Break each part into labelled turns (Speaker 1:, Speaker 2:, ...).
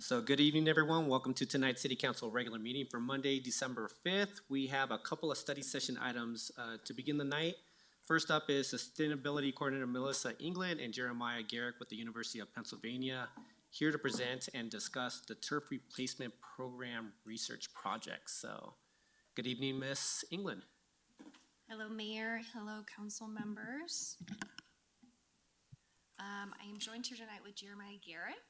Speaker 1: So good evening, everyone. Welcome to tonight's City Council regular meeting for Monday, December 5th. We have a couple of study session items to begin the night. First up is Sustainability Coordinator Melissa Englund and Jeremiah Garrick with the University of Pennsylvania, here to present and discuss the turf replacement program research project. So good evening, Miss Englund.
Speaker 2: Hello, Mayor. Hello, council members. I am joined here tonight with Jeremiah Garrick,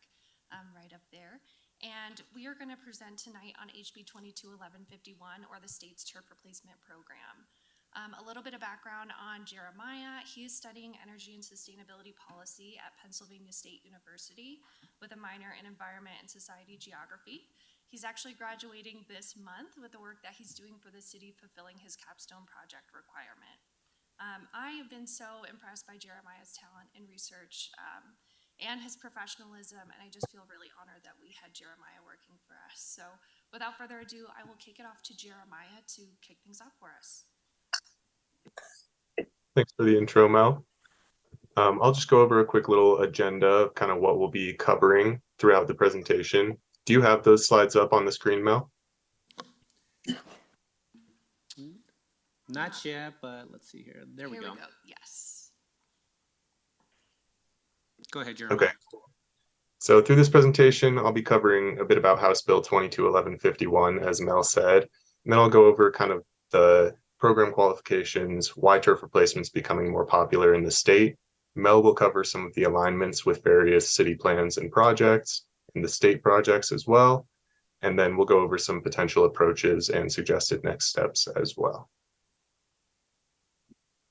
Speaker 2: right up there. And we are going to present tonight on HB 221151, or the state's turf replacement program. A little bit of background on Jeremiah. He is studying energy and sustainability policy at Pennsylvania State University with a minor in environment and society geography. He's actually graduating this month with the work that he's doing for the city, fulfilling his capstone project requirement. I have been so impressed by Jeremiah's talent in research and his professionalism, and I just feel really honored that we had Jeremiah working for us. So without further ado, I will kick it off to Jeremiah to kick things off for us.
Speaker 3: Thanks for the intro, Mel. I'll just go over a quick little agenda of kind of what we'll be covering throughout the presentation. Do you have those slides up on the screen, Mel?
Speaker 1: Not yet, but let's see here. There we go.
Speaker 2: Yes.
Speaker 1: Go ahead, Jeremiah.
Speaker 3: Okay. So through this presentation, I'll be covering a bit about House Bill 221151, as Mel said, and then I'll go over kind of the program qualifications, why turf replacement is becoming more popular in the state. Mel will cover some of the alignments with various city plans and projects, and the state projects as well. And then we'll go over some potential approaches and suggested next steps as well.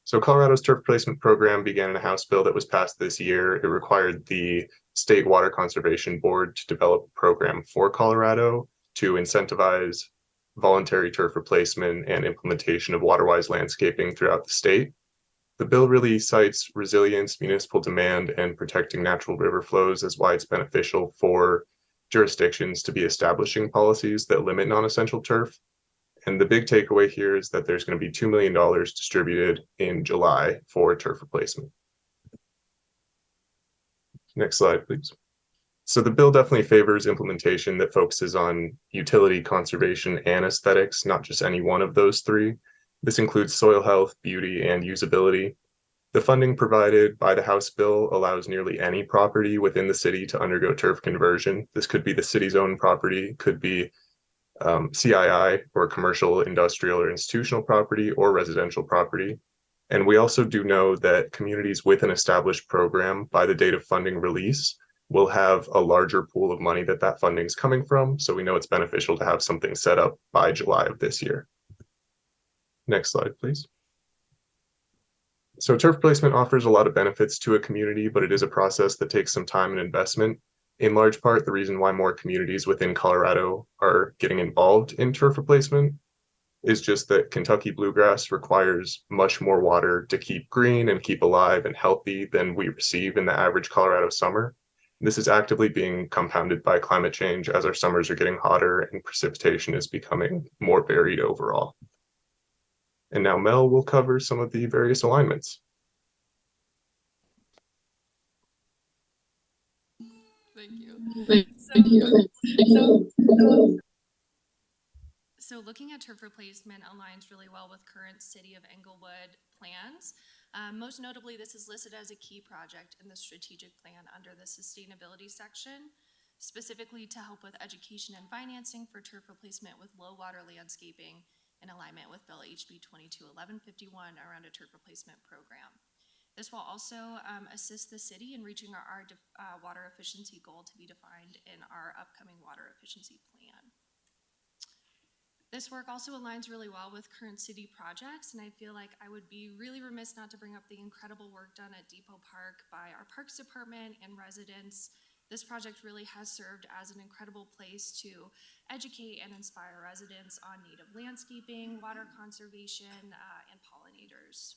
Speaker 3: So Colorado's turf replacement program began in a House bill that was passed this year. It required the State Water Conservation Board to develop a program for Colorado to incentivize voluntary turf replacement and implementation of water-wise landscaping throughout the state. The bill really cites resilience, municipal demand, and protecting natural river flows as why it's beneficial for jurisdictions to be establishing policies that limit non-essential turf. And the big takeaway here is that there's going to be $2 million distributed in July for turf replacement. Next slide, please. So the bill definitely favors implementation that focuses on utility, conservation, and aesthetics, not just any one of those three. This includes soil health, beauty, and usability. The funding provided by the House bill allows nearly any property within the city to undergo turf conversion. This could be the city's own property, could be CII, or commercial, industrial, or institutional property, or residential property. And we also do know that communities with an established program by the date of funding release will have a larger pool of money that funding is coming from. So we know it's beneficial to have something set up by July of this year. Next slide, please. So turf placement offers a lot of benefits to a community, but it is a process that takes some time and investment. In large part, the reason why more communities within Colorado are getting involved in turf replacement is just that Kentucky bluegrass requires much more water to keep green and keep alive and healthy than we receive in the average Colorado summer. This is actively being compounded by climate change as our summers are getting hotter and precipitation is becoming more varied overall. And now Mel will cover some of the various alignments.
Speaker 2: Thank you. So looking at turf replacement aligns really well with current City of Englewood plans. Most notably, this is listed as a key project in the strategic plan under the sustainability section, specifically to help with education and financing for turf replacement with low water landscaping in alignment with Bill HB 221151 around a turf replacement program. This will also assist the city in reaching our water efficiency goal to be defined in our upcoming water efficiency plan. This work also aligns really well with current city projects, and I feel like I would be really remiss not to bring up the incredible work done at Depot Park by our Parks Department and residents. This project really has served as an incredible place to educate and inspire residents on native landscaping, water conservation, and pollinators.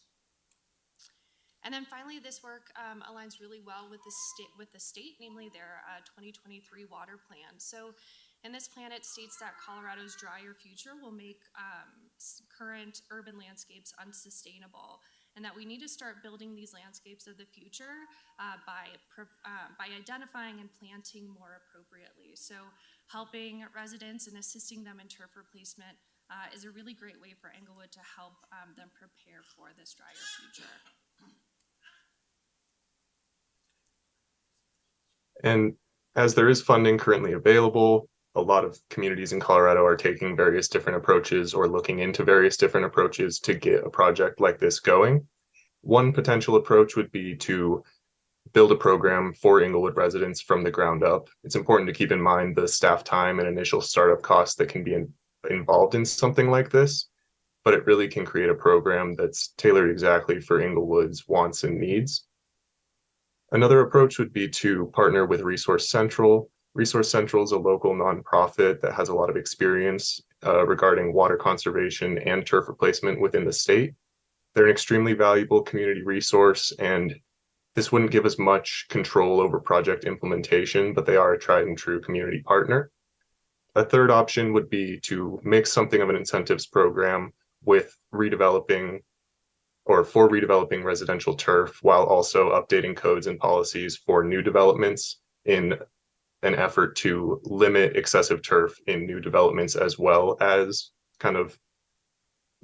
Speaker 2: And then finally, this work aligns really well with the state, namely their 2023 water plan. So in this plan, it states that Colorado's drier future will make current urban landscapes unsustainable. and that we need to start building these landscapes of the future by identifying and planting more appropriately. So helping residents and assisting them in turf replacement is a really great way for Englewood to help them prepare for this drier future.
Speaker 3: And as there is funding currently available, a lot of communities in Colorado are taking various different approaches or looking into various different approaches to get a project like this going. One potential approach would be to build a program for Englewood residents from the ground up. It's important to keep in mind the staff time and initial startup costs that can be involved in something like this, but it really can create a program that's tailored exactly for Englewood's wants and needs. Another approach would be to partner with Resource Central. Resource Central is a local nonprofit that has a lot of experience regarding water conservation and turf replacement within the state. They're an extremely valuable community resource, and this wouldn't give us much control over project implementation, but they are a tried and true community partner. A third option would be to mix something of an incentives program with redeveloping residential turf while also updating codes and policies for new developments in an effort to limit excessive turf in new developments, as well as kind of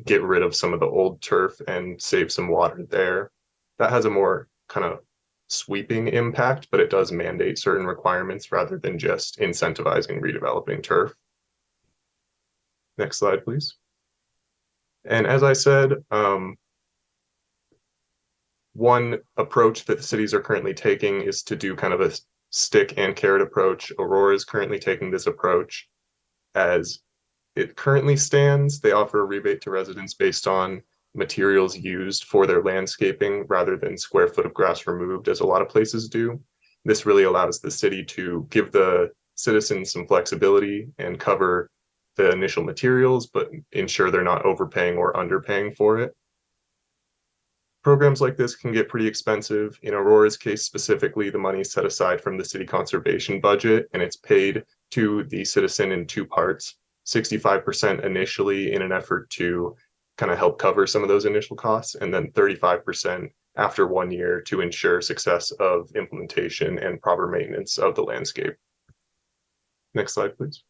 Speaker 3: get rid of some of the old turf and save some water there. That has a more kind of sweeping impact, but it does mandate certain requirements rather than just incentivizing redeveloping turf. Next slide, please. And as I said, one approach that the cities are currently taking is to do kind of a stick and carrot approach. Aurora is currently taking this approach. As it currently stands, they offer a rebate to residents based on materials used for their landscaping rather than square foot of grass removed, as a lot of places do. This really allows the city to give the citizens some flexibility and cover the initial materials, but ensure they're not overpaying or underpaying for it. Programs like this can get pretty expensive. In Aurora's case specifically, the money is set aside from the city conservation budget, and it's paid to the citizen in two parts. 65% initially in an effort to kind of help cover some of those initial costs, and then 35% after 1 year to ensure success of implementation and proper maintenance of the landscape. Next slide, please.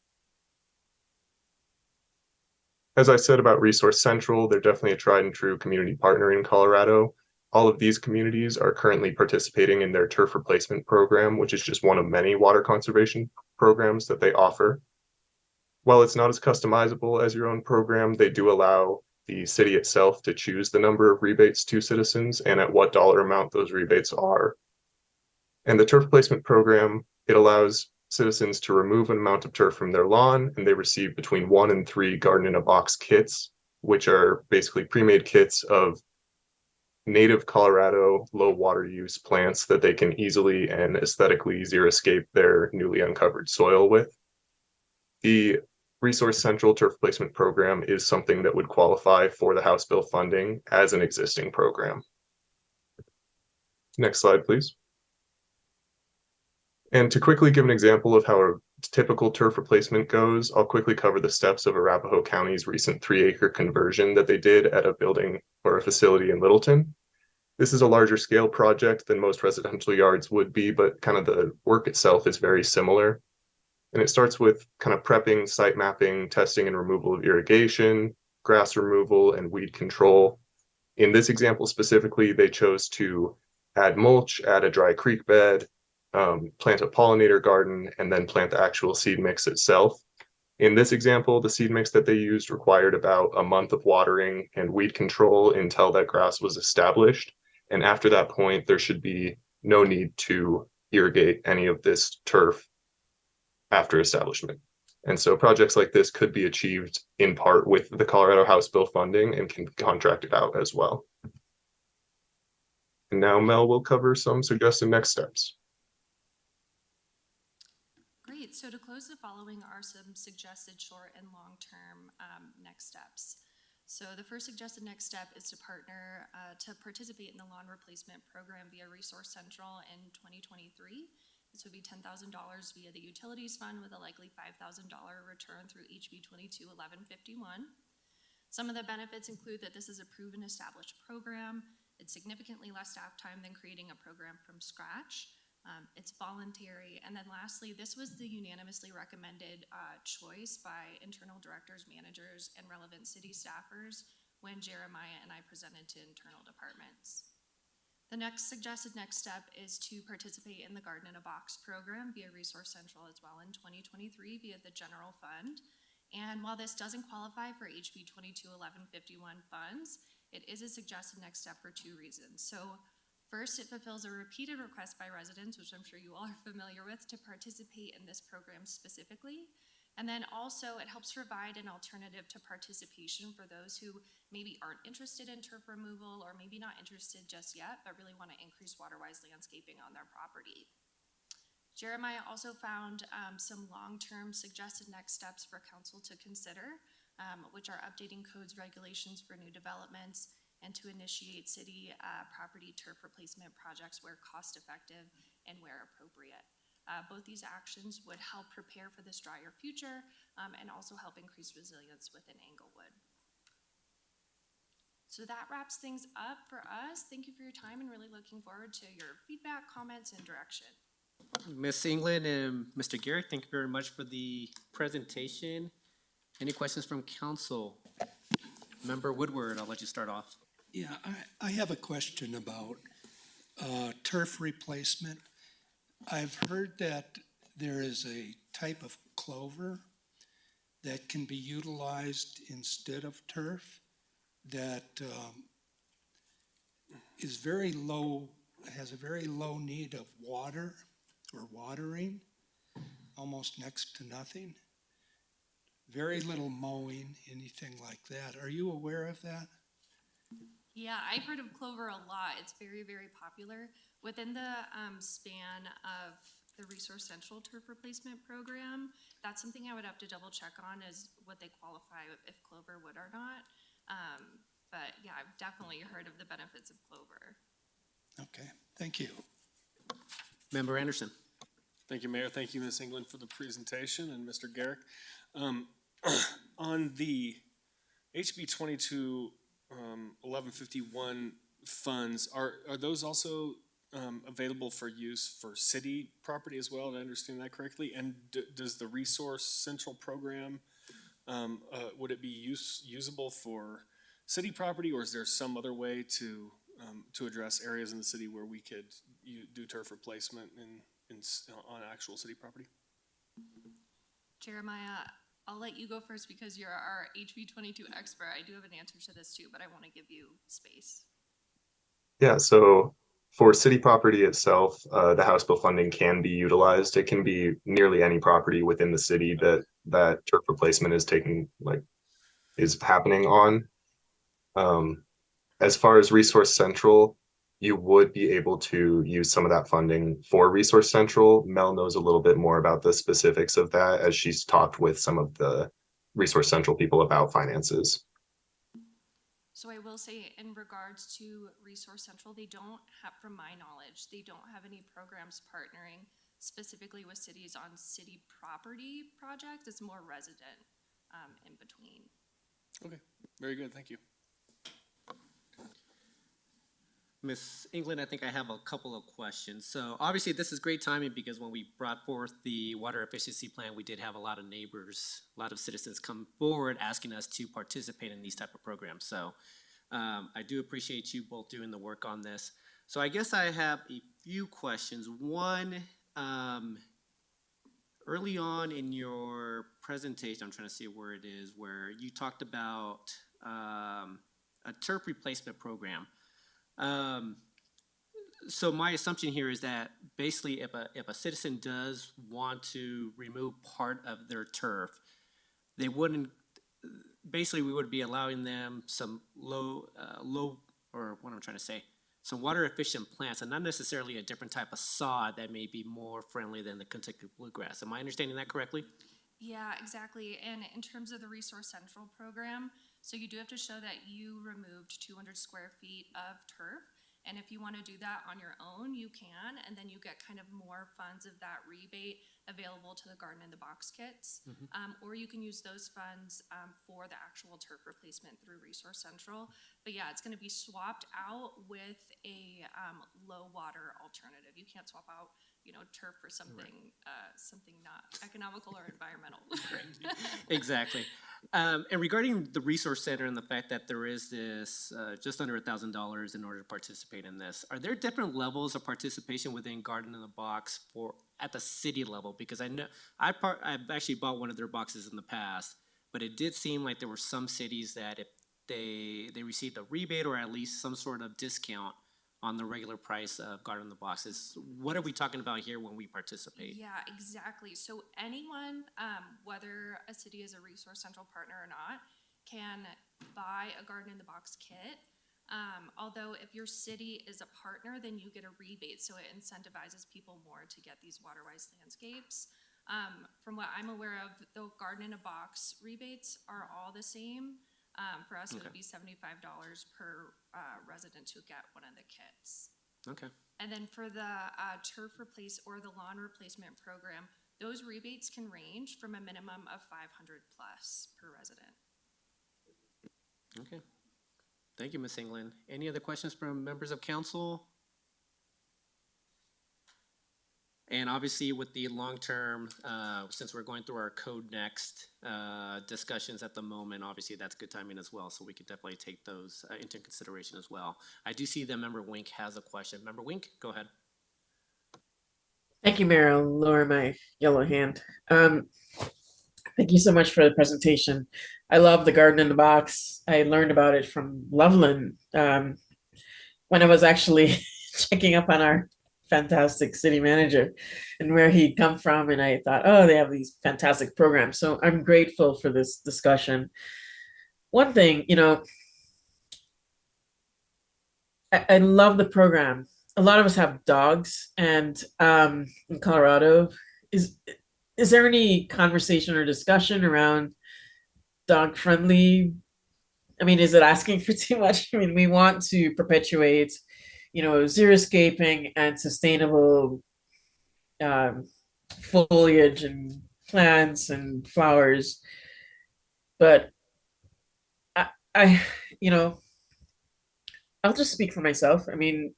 Speaker 3: As I said about Resource Central, they're definitely a tried and true community partner in Colorado. All of these communities are currently participating in their turf replacement program, which is just one of many water conservation programs that they offer. While it's not as customizable as your own program, they do allow the city itself to choose the number of rebates to citizens and at what dollar amount those rebates are. And the turf replacement program, it allows citizens to remove an amount of turf from their lawn, and they receive between 1 and 3 garden in a box kits, which are basically pre-made kits of native Colorado low water use plants that they can easily and aesthetically xeriscape their newly uncovered soil with. The Resource Central turf replacement program is something that would qualify for the House bill funding as an existing program. Next slide, please. And to quickly give an example of how a typical turf replacement goes, I'll quickly cover the steps of Arapahoe County's recent 3-acre conversion that they did at a building or a facility in Littleton. This is a larger scale project than most residential yards would be, but kind of the work itself is very similar. And it starts with kind of prepping, site mapping, testing and removal of irrigation, grass removal, and weed control. In this example specifically, they chose to add mulch, add a dry creek bed, plant a pollinator garden, and then plant the actual seed mix itself. In this example, the seed mix that they used required about a month of watering and weed control until that grass was established. And after that point, there should be no need to irrigate any of this turf after establishment. And so projects like this could be achieved in part with the Colorado House bill funding and can be contracted out as well. And now Mel will cover some suggested next steps.
Speaker 2: Great, so to close, the following are some suggested short and long-term next steps. So the first suggested next step is to partner to participate in the lawn replacement program via Resource Central in 2023. This would be $10,000 via the utilities fund with a likely $5,000 return through HB 221151. Some of the benefits include that this is a proven established program. It's significantly less staff time than creating a program from scratch. It's voluntary. And then lastly, this was the unanimously recommended choice by internal directors, managers, and relevant city staffers when Jeremiah and I presented to internal departments. The suggested next step is to participate in the Garden in a Box program via Resource Central as well in 2023 via the general fund. And while this doesn't qualify for HB 221151 funds, it is a suggested next step for two reasons. So first, it fulfills a repeated request by residents, which I'm sure you all are familiar with, to participate in this program specifically. And then also it helps provide an alternative to participation for those who maybe aren't interested in turf removal or maybe not interested just yet, but really want to increase water-wise landscaping on their property. Jeremiah also found some long-term suggested next steps for council to consider, which are updating codes, regulations for new developments, and to initiate city property turf replacement projects where cost-effective and where appropriate. Both these actions would help prepare for this drier future and also help increase resilience within Englewood. So that wraps things up for us. Thank you for your time and really looking forward to your feedback, comments, and direction.
Speaker 1: Ms. Englund and Mr. Garrick, thank you very much for the presentation. Any questions from council? Member Woodward, I'll let you start off.
Speaker 4: Yeah, I have a question about turf replacement. I've heard that there is a type of clover that can be utilized instead of turf that is very low, has a very low need of water or watering, almost next to nothing. Very little mowing, anything like that. Are you aware of that?
Speaker 2: Yeah, I've heard of clover a lot. It's very, very popular. Within the span of the Resource Central turf replacement program, that's something I would have to double check on is what they qualify if clover would or not. But yeah, I've definitely heard of the benefits of clover.
Speaker 4: Okay, thank you.
Speaker 1: Member Anderson.
Speaker 5: Thank you, Mayor. Thank you, Ms. Englund, for the presentation, and Mr. Garrick. On the HB 221151 funds, are those also available for use for city property as well? Did I understand that correctly? And does the Resource Central program, would it be usable for city property, or is there some other way to address areas in the city where we could do turf replacement on actual city property?
Speaker 2: Jeremiah, I'll let you go first because you're our HB 22 expert. I do have an answer to this too, but I want to give you space.
Speaker 3: Yeah, so for city property itself, the House Bill funding can be utilized. It can be nearly any property within the city that turf replacement is happening on. As far as Resource Central, you would be able to use some of that funding for Resource Central. Mel knows a little bit more about the specifics of that as she's talked with some of the Resource Central people about finances.
Speaker 2: So I will say in regards to Resource Central, they don't have, from my knowledge, they don't have any programs partnering specifically with cities on city property projects. It's more resident in between.
Speaker 5: Okay, very good. Thank you.
Speaker 1: Ms. Englund, I think I have a couple of questions. So obviously this is great timing because when we brought forth the water efficiency plan, we did have a lot of neighbors, a lot of citizens come forward asking us to participate in these type of programs. So I do appreciate you both doing the work on this. So I guess I have a few questions. One, early on in your presentation, I'm trying to see where it is, where you talked about a turf replacement program. So my assumption here is that basically if a citizen does want to remove part of their turf, they wouldn't, basically we would be allowing them some some water efficient plants and not necessarily a different type of sod that may be more friendly than the Kentucky bluegrass. Am I understanding that correctly?
Speaker 2: Yeah, exactly. And in terms of the Resource Central program, so you do have to show that you removed 200 square feet of turf. And if you want to do that on your own, you can, and then you get kind of more funds of that rebate available to the Garden in the Box kits. Or you can use those funds for the actual turf replacement through Resource Central. But yeah, it's going to be swapped out with a low water alternative. You can't swap out, turf for something something not economical or environmental.
Speaker 1: Exactly. And regarding the Resource Center and the fact that there is this just under $1,000 in order to participate in this, are there different levels of participation within Garden in the Box for at the city level? Because I know I've actually bought one of their boxes in the past, but it did seem like there were some cities that if they received a rebate or at least some sort of discount on the regular price of Garden in the Boxes. What are we talking about here when we participate?
Speaker 2: Yeah, exactly. So anyone, whether a city is a Resource Central partner or not, can buy a Garden in the Box kit. Although if your city is a partner, then you get a rebate, so it incentivizes people more to get these water-wise landscapes. From what I'm aware of, the Garden in a Box rebates are all the same. For us, it would be $75 per resident to get one of the kits.
Speaker 1: Okay.
Speaker 2: And then for the turf replace or the lawn replacement program, those rebates can range from a minimum of $500 plus per resident.
Speaker 1: Okay. Thank you, Ms. Englund. Any other questions from members of council? And obviously with the long-term, since we're going through our Code Next discussions at the moment, obviously that's good timing as well, so we could definitely take those into consideration as well. I do see that Member Wink has a question. Member Wink, go ahead.
Speaker 6: Thank you, Mayor. I'll lower my yellow hand. Thank you so much for the presentation. I love the Garden in the Box. I learned about it from Loveland when I was actually checking up on our fantastic city manager and where he'd come from. And I thought, oh, they have these fantastic programs. So I'm grateful for this discussion. One thing, I love the program. A lot of us have dogs, and in Colorado, is there any conversation or discussion around dog friendly? I mean, is it asking for too much? I mean, we want to perpetuate, xeriscaping and sustainable foliage and plants and flowers. But I'll just speak for myself. I mean,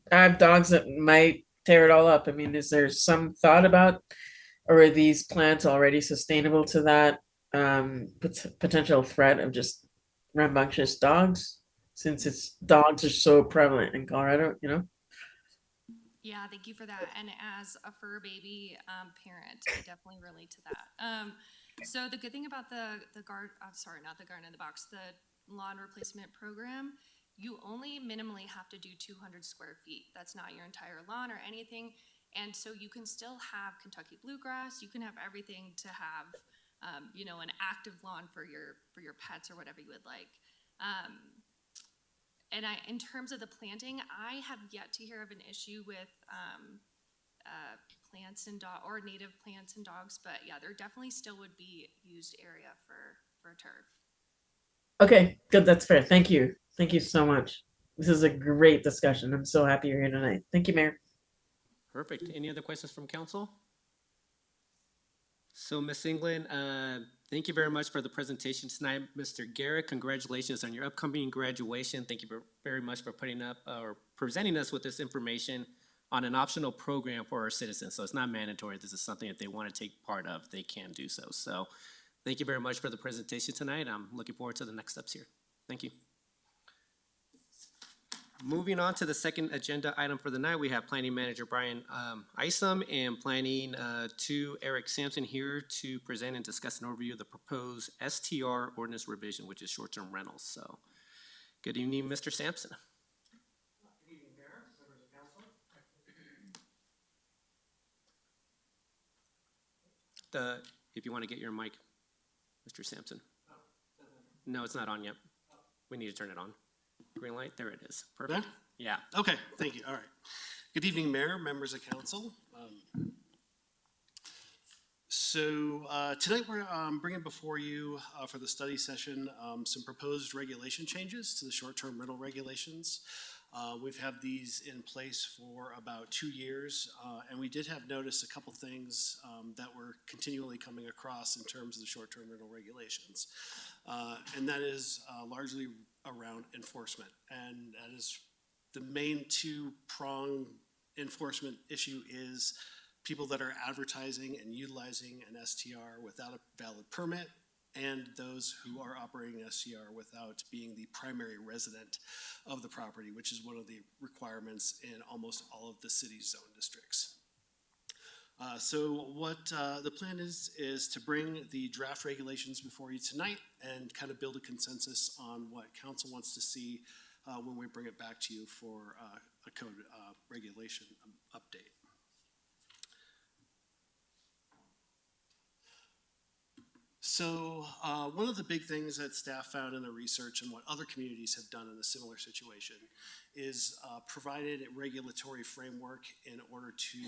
Speaker 6: I have dogs that might tear it all up. I mean, is there some thought about, or are these plants already sustainable to that potential threat of just rambunctious dogs, since dogs are so prevalent in Colorado,
Speaker 2: Yeah, thank you for that. And as a fur baby parent, I definitely relate to that. So the good thing about not the Garden in the Box, the lawn replacement program, you only minimally have to do 200 square feet. That's not your entire lawn or anything. And so you can still have Kentucky bluegrass. You can have everything to have, an active lawn for your pets or whatever you would like. And in terms of the planting, I have yet to hear of an issue with plants and or native plants and dogs. But yeah, there definitely still would be used area for turf.
Speaker 6: Okay, good. That's fair. Thank you. Thank you so much. This is a great discussion. I'm so happy you're here tonight. Thank you, Mayor.
Speaker 1: Perfect. Any other questions from council? So, Ms. Englund, thank you very much for the presentation tonight. Mr. Garrick, congratulations on your upcoming graduation. Thank you very much for putting up or presenting us with this information on an optional program for our citizens. So it's not mandatory. This is something that they want to take part of. They can do so. So thank you very much for the presentation tonight. I'm looking forward to the next steps here. Thank you. Moving on to the second agenda item for the night, we have Planning Manager Bryan Isham and Planning II Erik Sampson here to present and discuss an overview of the proposed STR ordinance revision, which is short-term rentals. So, good evening, Mr. Sampson.
Speaker 7: Good evening, Mayor, members of council.
Speaker 1: If you want to get your mic, Mr. Sampson. No, it's not on yet. We need to turn it on. Green light, there it is. Perfect. Yeah.
Speaker 7: Okay, thank you. All right. Good evening, Mayor, members of council. Tonight we're bringing before you for the study session some proposed regulation changes to the short-term rental regulations. We've had these in place for about 2 years, and we did have noticed a couple things that were continually coming across in terms of the short-term rental regulations. And that is largely around enforcement. And that is the main two-prong enforcement issue is people that are advertising and utilizing an STR without a valid permit, and those who are operating an STR without being the primary resident of the property, which is one of the requirements in almost all of the city's zone districts. So what the plan is to bring the draft regulations before you tonight and kind of build a consensus on what council wants to see when we bring it back to you for a code regulation update. So one of the big things that staff found in the research and what other communities have done in a similar situation is provided a regulatory framework in order to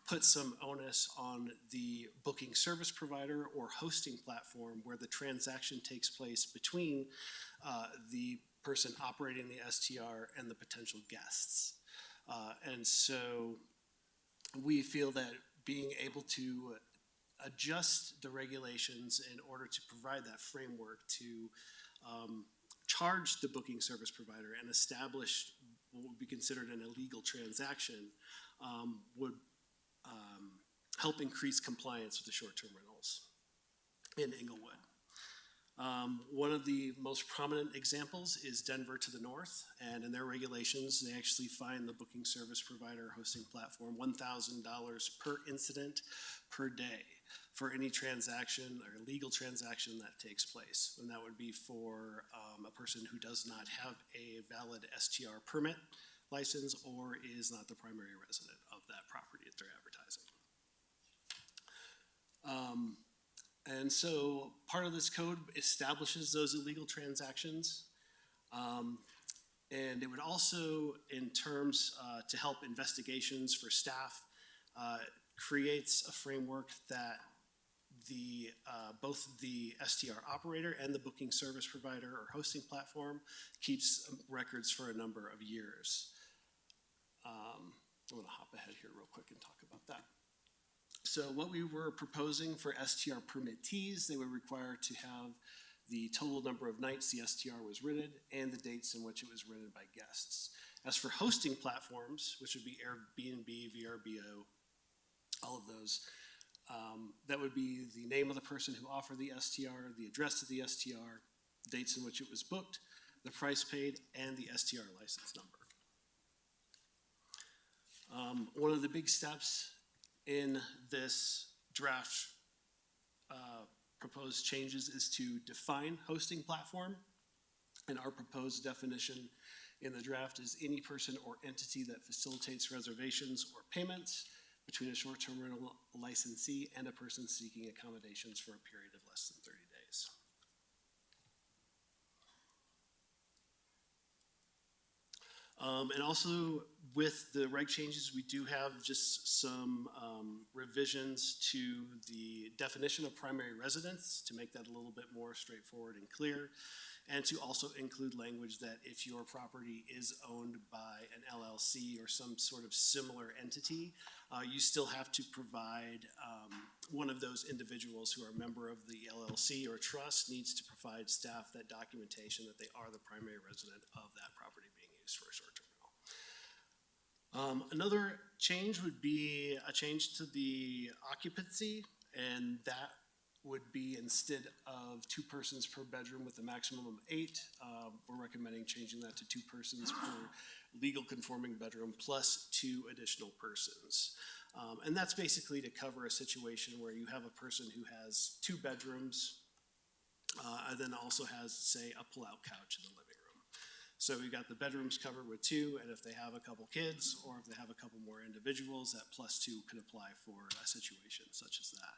Speaker 7: put some onus on the booking service provider or hosting platform where the transaction takes place between the person operating the STR and the potential guests. And so we feel that being able to adjust the regulations in order to provide that framework to charge the booking service provider and establish what would be considered an illegal transaction would help increase compliance with the short-term rentals in Englewood. One of the most prominent examples is Denver to the north, and in their regulations, they actually fine the booking service provider hosting platform $1,000 per incident per day for any transaction or legal transaction that takes place. And that would be for a person who does not have a valid STR permit license or is not the primary resident of that property that they're advertising. And so part of this code establishes those illegal transactions. And it would also, in terms to help investigations for staff, creates a framework that both the STR operator and the booking service provider or hosting platform keeps records for a number of years. I'm going to hop ahead here real quick and talk about that. So what we were proposing for STR permittees, they were required to have the total number of nights the STR was rented and the dates in which it was rented by guests. As for hosting platforms, which would be Airbnb, VRBO, all of those, that would be the name of the person who offered the STR, the address of the STR, dates in which it was booked, the price paid, and the STR license number. One of the big steps in this draft proposed changes is to define hosting platform. And our proposed definition in the draft is any person or entity that facilitates reservations or payments between a short-term rental licensee and a person seeking accommodations for a period of less than 30 days. And also with the reg changes, we do have just some revisions to the definition of primary residence to make that a little bit more straightforward and clear, and to also include language that if your property is owned by an LLC or some sort of similar entity, you still have to provide one of those individuals who are a member of the LLC or trust needs to provide staff that documentation that they are the primary resident of that property being used for a short-term rental. Another change would be a change to the occupancy, and that would be instead of 2 persons per bedroom with a maximum of 8, we're recommending changing that to 2 persons per legal conforming bedroom plus 2 additional persons. And that's basically to cover a situation where you have a person who has 2 bedrooms and then also has, say, a pull-out couch in the living room. So we've got the bedrooms covered with 2, and if they have a couple kids or if they have a couple more individuals, that plus 2 can apply for a situation such as that.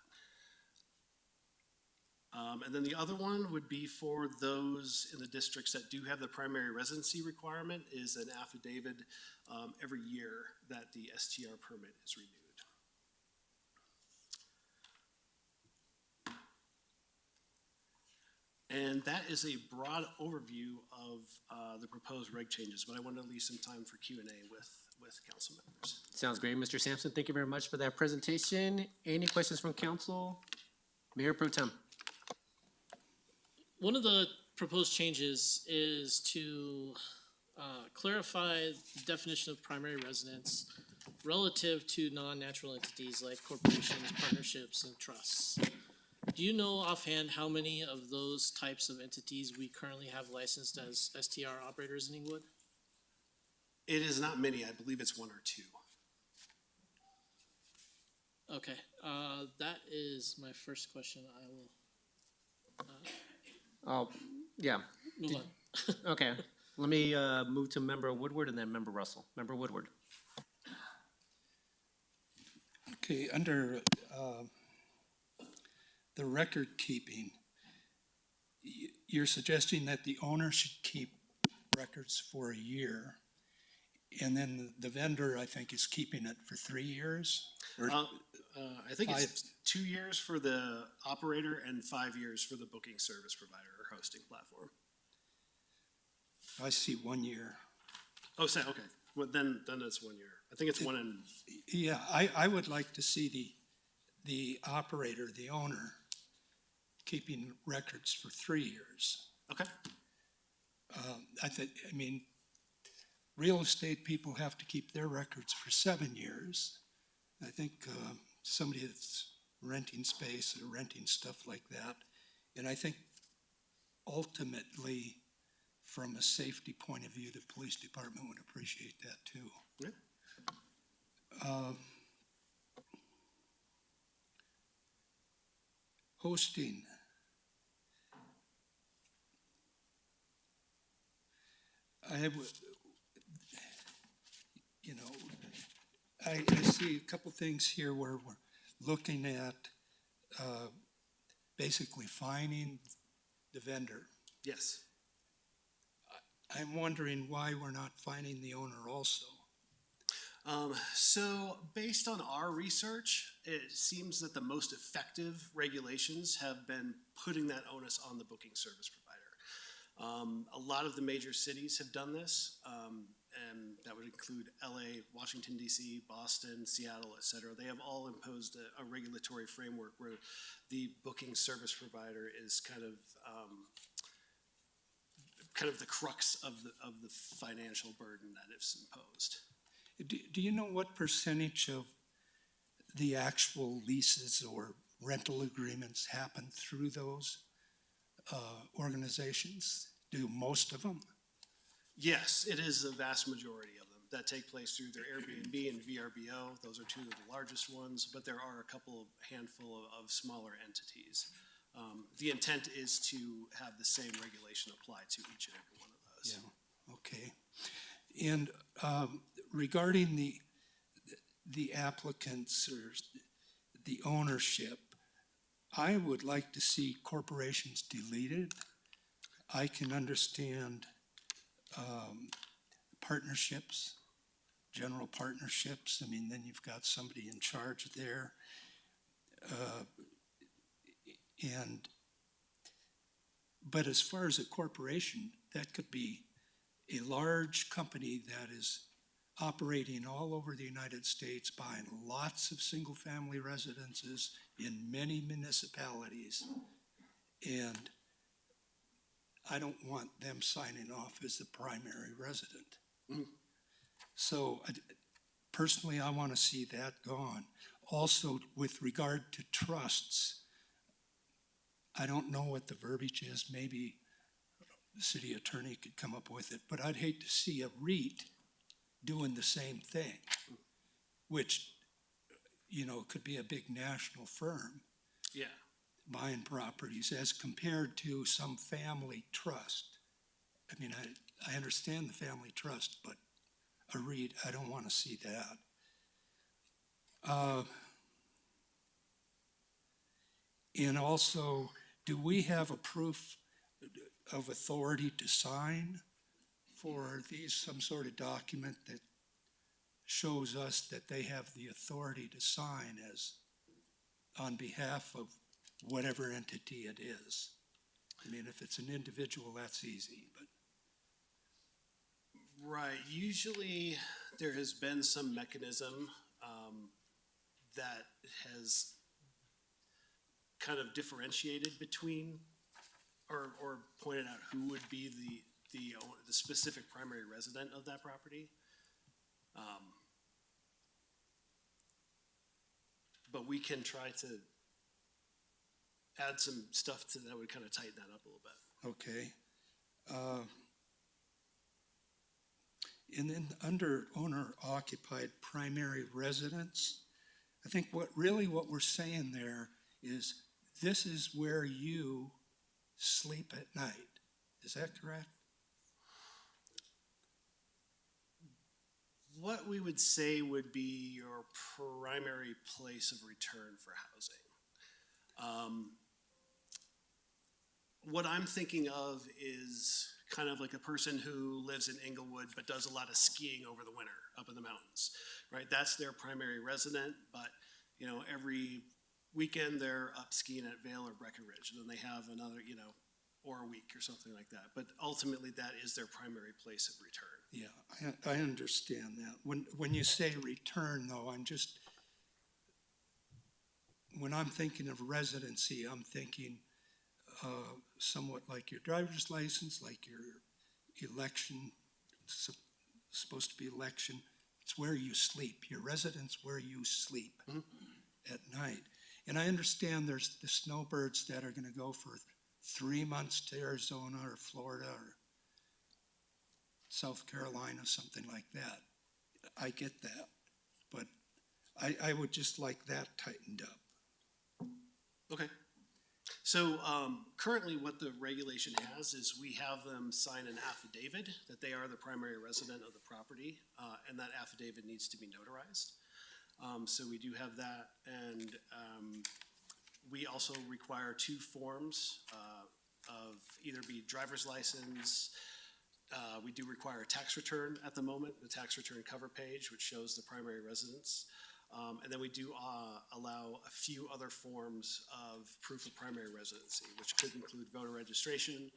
Speaker 7: And then the other one would be for those in the districts that do have the primary residency requirement is an affidavit every year that the STR permit is renewed. And that is a broad overview of the proposed reg changes, but I wanted to leave some time for Q&A with council members.
Speaker 1: Sounds great, Mr. Sampson. Thank you very much for that presentation. Any questions from council? Mayor Pro Tem.
Speaker 8: One of the proposed changes is to clarify the definition of primary residence relative to non-natural entities like corporations, partnerships, and trusts. Do you know offhand how many of those types of entities we currently have licensed as STR operators in England?
Speaker 7: It is not many. I believe it's 1 or 2.
Speaker 8: Okay, that is my first question. I will
Speaker 1: Yeah,
Speaker 8: move on.
Speaker 1: okay. Let me move to Member Woodward and then Member Russell. Member Woodward.
Speaker 4: Okay, under the record keeping, you're suggesting that the owner should keep records for a year, and then the vendor, I think, is keeping it for 3 years? Or
Speaker 7: I think it's 2 years for the operator and 5 years for the booking service provider or hosting platform.
Speaker 4: I see 1 year.
Speaker 7: Oh, so, okay. Well, then it's 1 year. I think it's 1 and,
Speaker 4: Yeah, I would like to see the operator, the owner, keeping records for 3 years.
Speaker 7: okay.
Speaker 4: I mean, real estate people have to keep their records for 7 years. I think somebody that's renting space or renting stuff like that. And I think ultimately, from a safety point of view, the police department would appreciate that too.
Speaker 7: Yeah.
Speaker 4: Hosting. I have, you know, I see a couple things here where we're looking at basically fining the vendor.
Speaker 7: Yes.
Speaker 4: I'm wondering why we're not fining the owner also.
Speaker 7: So based on our research, it seems that the most effective regulations have been putting that onus on the booking service provider. A lot of the major cities have done this, and that would include LA, Washington, DC, Boston, Seattle, et cetera. They have all imposed a regulatory framework where the booking service provider is kind of the crux of the financial burden that is imposed.
Speaker 4: Do you know what percentage of the actual leases or rental agreements happen through those organizations? Do most of them?
Speaker 7: Yes, it is the vast majority of them that take place through their Airbnb and VRBO. Those are two of the largest ones, but there are a handful of smaller entities. The intent is to have the same regulation apply to each and every one of those.
Speaker 4: Yeah, okay. And regarding the applicants or the ownership, I would like to see corporations deleted. I can understand partnerships, general partnerships. I mean, then you've got somebody in charge there. But as far as a corporation, that could be a large company that is operating all over the United States, buying lots of single-family residences in many municipalities. And I don't want them signing off as the primary resident.
Speaker 7: Mm-hmm.
Speaker 4: So personally, I want to see that gone. Also, with regard to trusts, I don't know what the verbiage is. Maybe the city attorney could come up with it, but I'd hate to see a REIT doing the same thing, which, you know, could be a big national firm
Speaker 7: Yeah.
Speaker 4: buying properties as compared to some family trust. I mean, I understand the family trust, but a REIT, I don't want to see that. And also, do we have a proof of authority to sign for these, some sort of document that shows us that they have the authority to sign as on behalf of whatever entity it is? I mean, if it's an individual, that's easy, but.
Speaker 7: Right, usually there has been some mechanism that has kind of differentiated between or pointed out who would be the specific primary resident of that property. But we can try to add some stuff to that would kind of tighten that up a little bit.
Speaker 4: Okay. And then under owner occupied primary residence, I think what we're saying there is this is where you sleep at night. Is that correct?
Speaker 7: What we would say would be your primary place of return for housing. What I'm thinking of is kind of like a person who lives in Englewood but does a lot of skiing over the winter up in the mountains, right? That's their primary resident, but you know, every weekend they're up skiing at Vail or Breckenridge, and then they have another, you know, or a week or something like that. But ultimately, that is their primary place of return.
Speaker 4: Yeah, I understand that. When you say return, though, when I'm thinking of residency, I'm thinking somewhat like your driver's license, like your election, supposed to be election. It's where you sleep. Your residence where you sleep at night. And I understand there's the snowbirds that are going to go for 3 months to Arizona or Florida or South Carolina, something like that. I get that, but I would just like that tightened up.
Speaker 7: Okay. So currently what the regulation has is we have them sign an affidavit that they are the primary resident of the property, and that affidavit needs to be notarized. So we do have that, and we also require 2 forms of either be driver's license. We do require a tax return at the moment, the tax return cover page, which shows the primary residence. And then we do allow a few other forms of proof of primary residency, which could include voter registration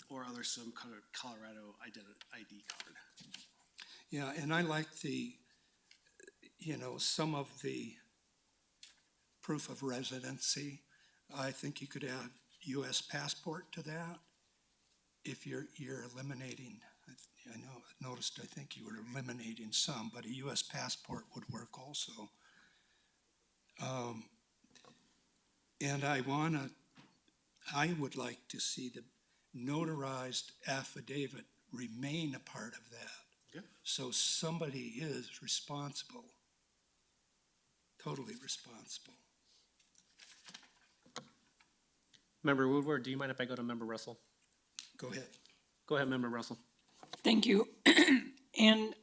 Speaker 7: or some kind of Colorado ID card.
Speaker 4: Yeah, and I like some of the proof of residency. I think you could add U.S. passport to that if you're eliminating. I noticed, I think you were eliminating some, but a U.S. passport would work also. And I would like to see the notarized affidavit remain a part of that.
Speaker 7: Okay.
Speaker 4: So somebody is responsible, totally responsible.
Speaker 1: Member Woodward, do you mind if I go to Member Russell?
Speaker 4: Go ahead.
Speaker 1: Go ahead, Member Russell.
Speaker 9: Thank you. And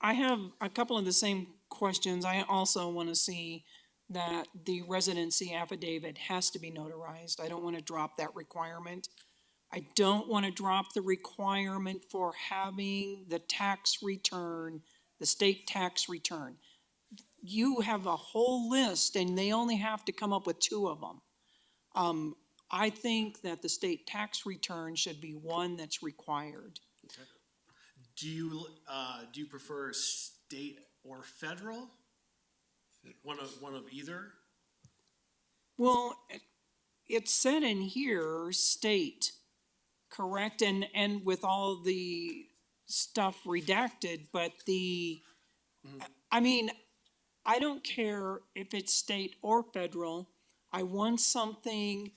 Speaker 9: I have a couple of the same questions. I also want to see that the residency affidavit has to be notarized. I don't want to drop that requirement. I don't want to drop the requirement for having the tax return, the state tax return. You have a whole list and they only have to come up with 2 of them. I think that the state tax return should be one that's required.
Speaker 7: Okay. Do you prefer state or federal? One of either?
Speaker 9: Well, it said in here, state, correct, and with all the stuff redacted, but I mean, I don't care if it's state or federal. I want something,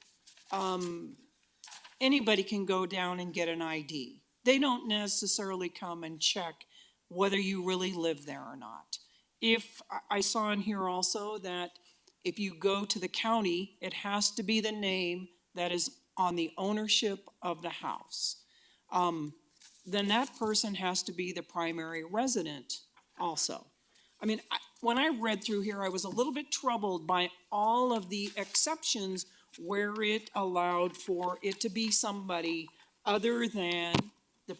Speaker 9: anybody can go down and get an ID. They don't necessarily come and check whether you really live there or not. If I saw in here also that if you go to the county, it has to be the name that is on the ownership of the house. Then that person has to be the primary resident also. I mean, when I read through here, I was a little bit troubled by all of the exceptions where it allowed for it to be somebody other than the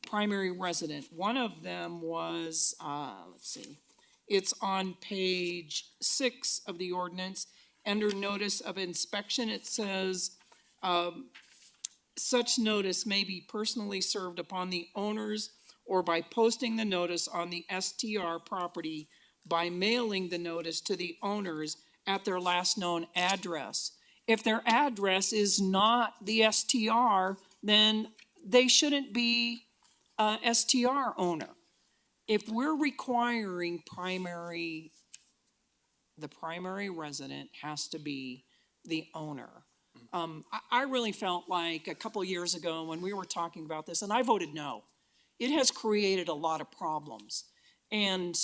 Speaker 9: primary resident. One of them was, let's see, it's on page 6 of the ordinance. under notice of inspection, it says, such notice may be personally served upon the owners or by posting the notice on the STR property by mailing the notice to the owners at their last known address. If their address is not the STR, then they shouldn't be a STR owner. If we're requiring the primary resident has to be the owner. I really felt like a couple years ago when we were talking about this, and I voted no, it has created a lot of problems. And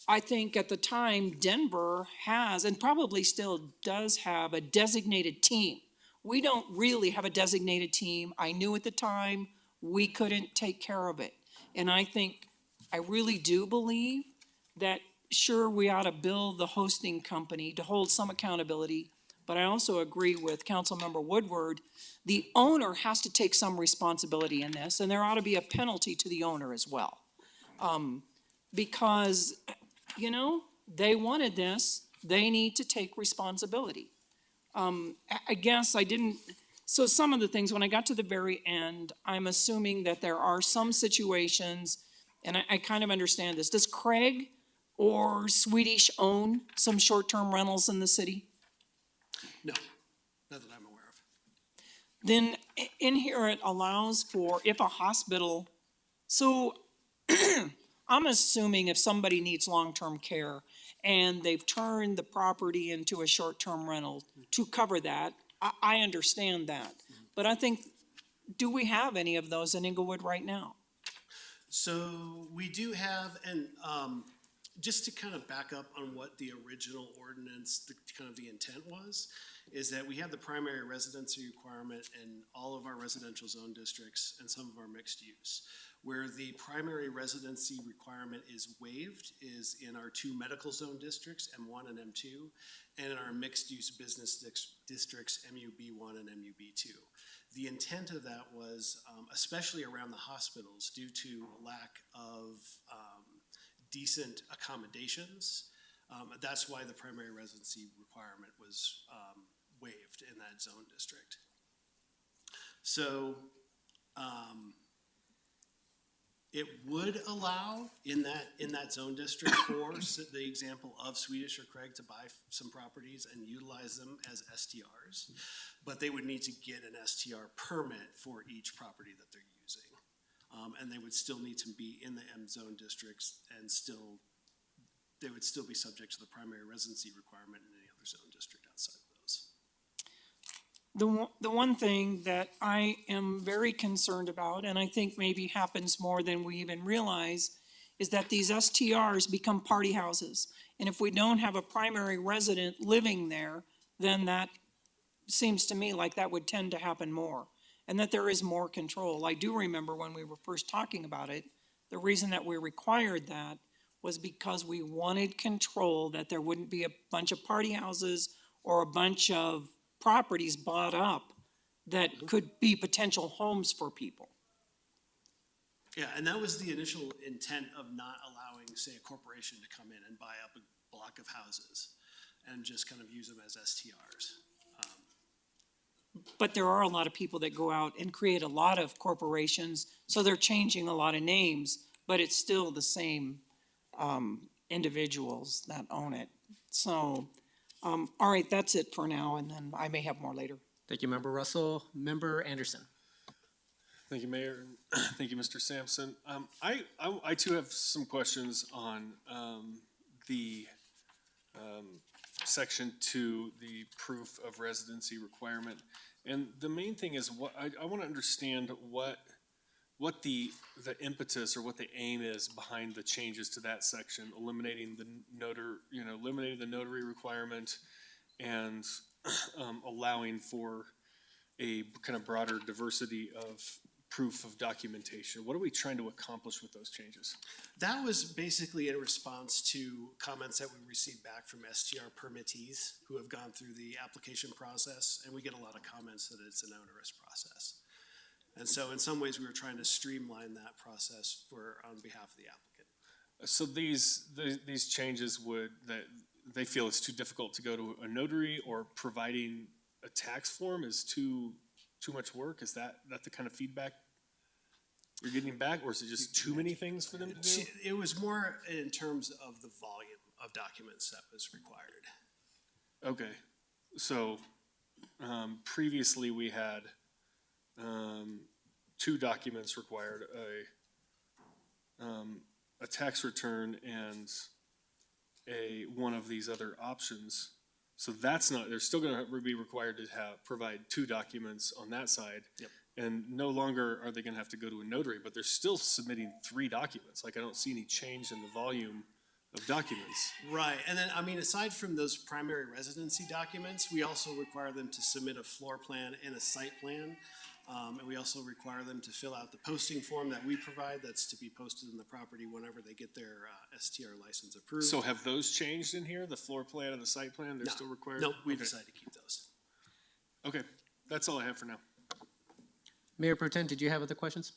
Speaker 9: I think at the time Denver has, and probably still does have, a designated team. We don't really have a designated team. I knew at the time we couldn't take care of it. And I really do believe that sure, we ought to build the hosting company to hold some accountability, but I also agree with Councilmember Woodward. The owner has to take some responsibility in this, and there ought to be a penalty to the owner as well. Because, you know, they wanted this, they need to take responsibility. I guess I didn't, so some of the things, when I got to the very end, I'm assuming that there are some situations, and I kind of understand this. Does Craig or Swedish own some short-term rentals in the city?
Speaker 7: No, not that I'm aware of.
Speaker 9: Then in here it allows for if a hospital, so I'm assuming if somebody needs long-term care and they've turned the property into a short-term rental to cover that, I understand that. But I think, do we have any of those in Englewood right now?
Speaker 7: So we do have, and just to kind of back up on what the original ordinance, the intent was, is that we have the primary residency requirement in all of our residential zone districts and some of our mixed use. Where the primary residency requirement is waived is in our 2 medical zone districts, M1 and M2, and in our mixed use business districts, MUB1 and MUB2. The intent of that was, especially around the hospitals, due to lack of decent accommodations. That's why the primary residency requirement was waived in that zone district. So it would allow in that zone district for the example of Swedish or Craig to buy some properties and utilize them as STRs, but they would need to get an STR permit for each property that they're using. And they would still need to be in the M zone districts and they would still be subject to the primary residency requirement in any other zone district outside of those.
Speaker 9: The one thing that I am very concerned about, and I think maybe happens more than we even realize, is that these STRs become party houses. And if we don't have a primary resident living there, then that seems to me like that would tend to happen more, and that there is more control. I do remember when we were first talking about it, the reason that we required that was because we wanted control, that there wouldn't be a bunch of party houses or a bunch of properties bought up that could be potential homes for people.
Speaker 7: Yeah, and that was the initial intent of not allowing, say, a corporation to come in and buy up a block of houses and just kind of use them as STRs.
Speaker 9: But there are a lot of people that go out and create a lot of corporations, so they're changing a lot of names, but it's still the same individuals that own it. So, all right, that's it for now, and then I may have more later.
Speaker 1: Thank you, Member Russell. Member Anderson.
Speaker 5: Thank you, Mayor. Thank you, Mr. Sampson. I too have some questions on the Section 2, the proof of residency requirement. And the main thing is what I want to understand what the impetus or what the aim is behind the changes to that section, eliminating the notary requirement and allowing for a kind of broader diversity of proof of documentation. What are we trying to accomplish with those changes?
Speaker 7: That was basically in response to comments that we received back from STR permittees who have gone through the application process, and we get a lot of comments that it's an onerous process. And so in some ways, we were trying to streamline that process on behalf of the applicant.
Speaker 5: So these changes they feel it's too difficult to go to a notary, or providing a tax form is too much work? Is that the kind of feedback you're getting back, or is it just too many things for them to do?
Speaker 7: It was more in terms of the volume of documents that was required.
Speaker 5: Okay, so previously we had 2 documents required, a tax return and one of these other options. So that's not, they're still gonna be required to provide 2 documents on that side.
Speaker 7: Yep.
Speaker 5: And no longer are they gonna have to go to a notary, but they're still submitting 3 documents. Like, I don't see any change in the volume of documents.
Speaker 7: Right, and then, I mean, aside from those primary residency documents, we also require them to submit a floor plan and a site plan. And we also require them to fill out the posting form that we provide, that's to be posted in the property whenever they get their STR license approved.
Speaker 5: So have those changed in here, the floor plan and the site plan, they're
Speaker 7: No.
Speaker 5: still required?
Speaker 7: No, we
Speaker 5: Okay.
Speaker 7: decided to keep those.
Speaker 5: Okay, that's all I have for now.
Speaker 1: Mayor Pro Tem, did you have other questions?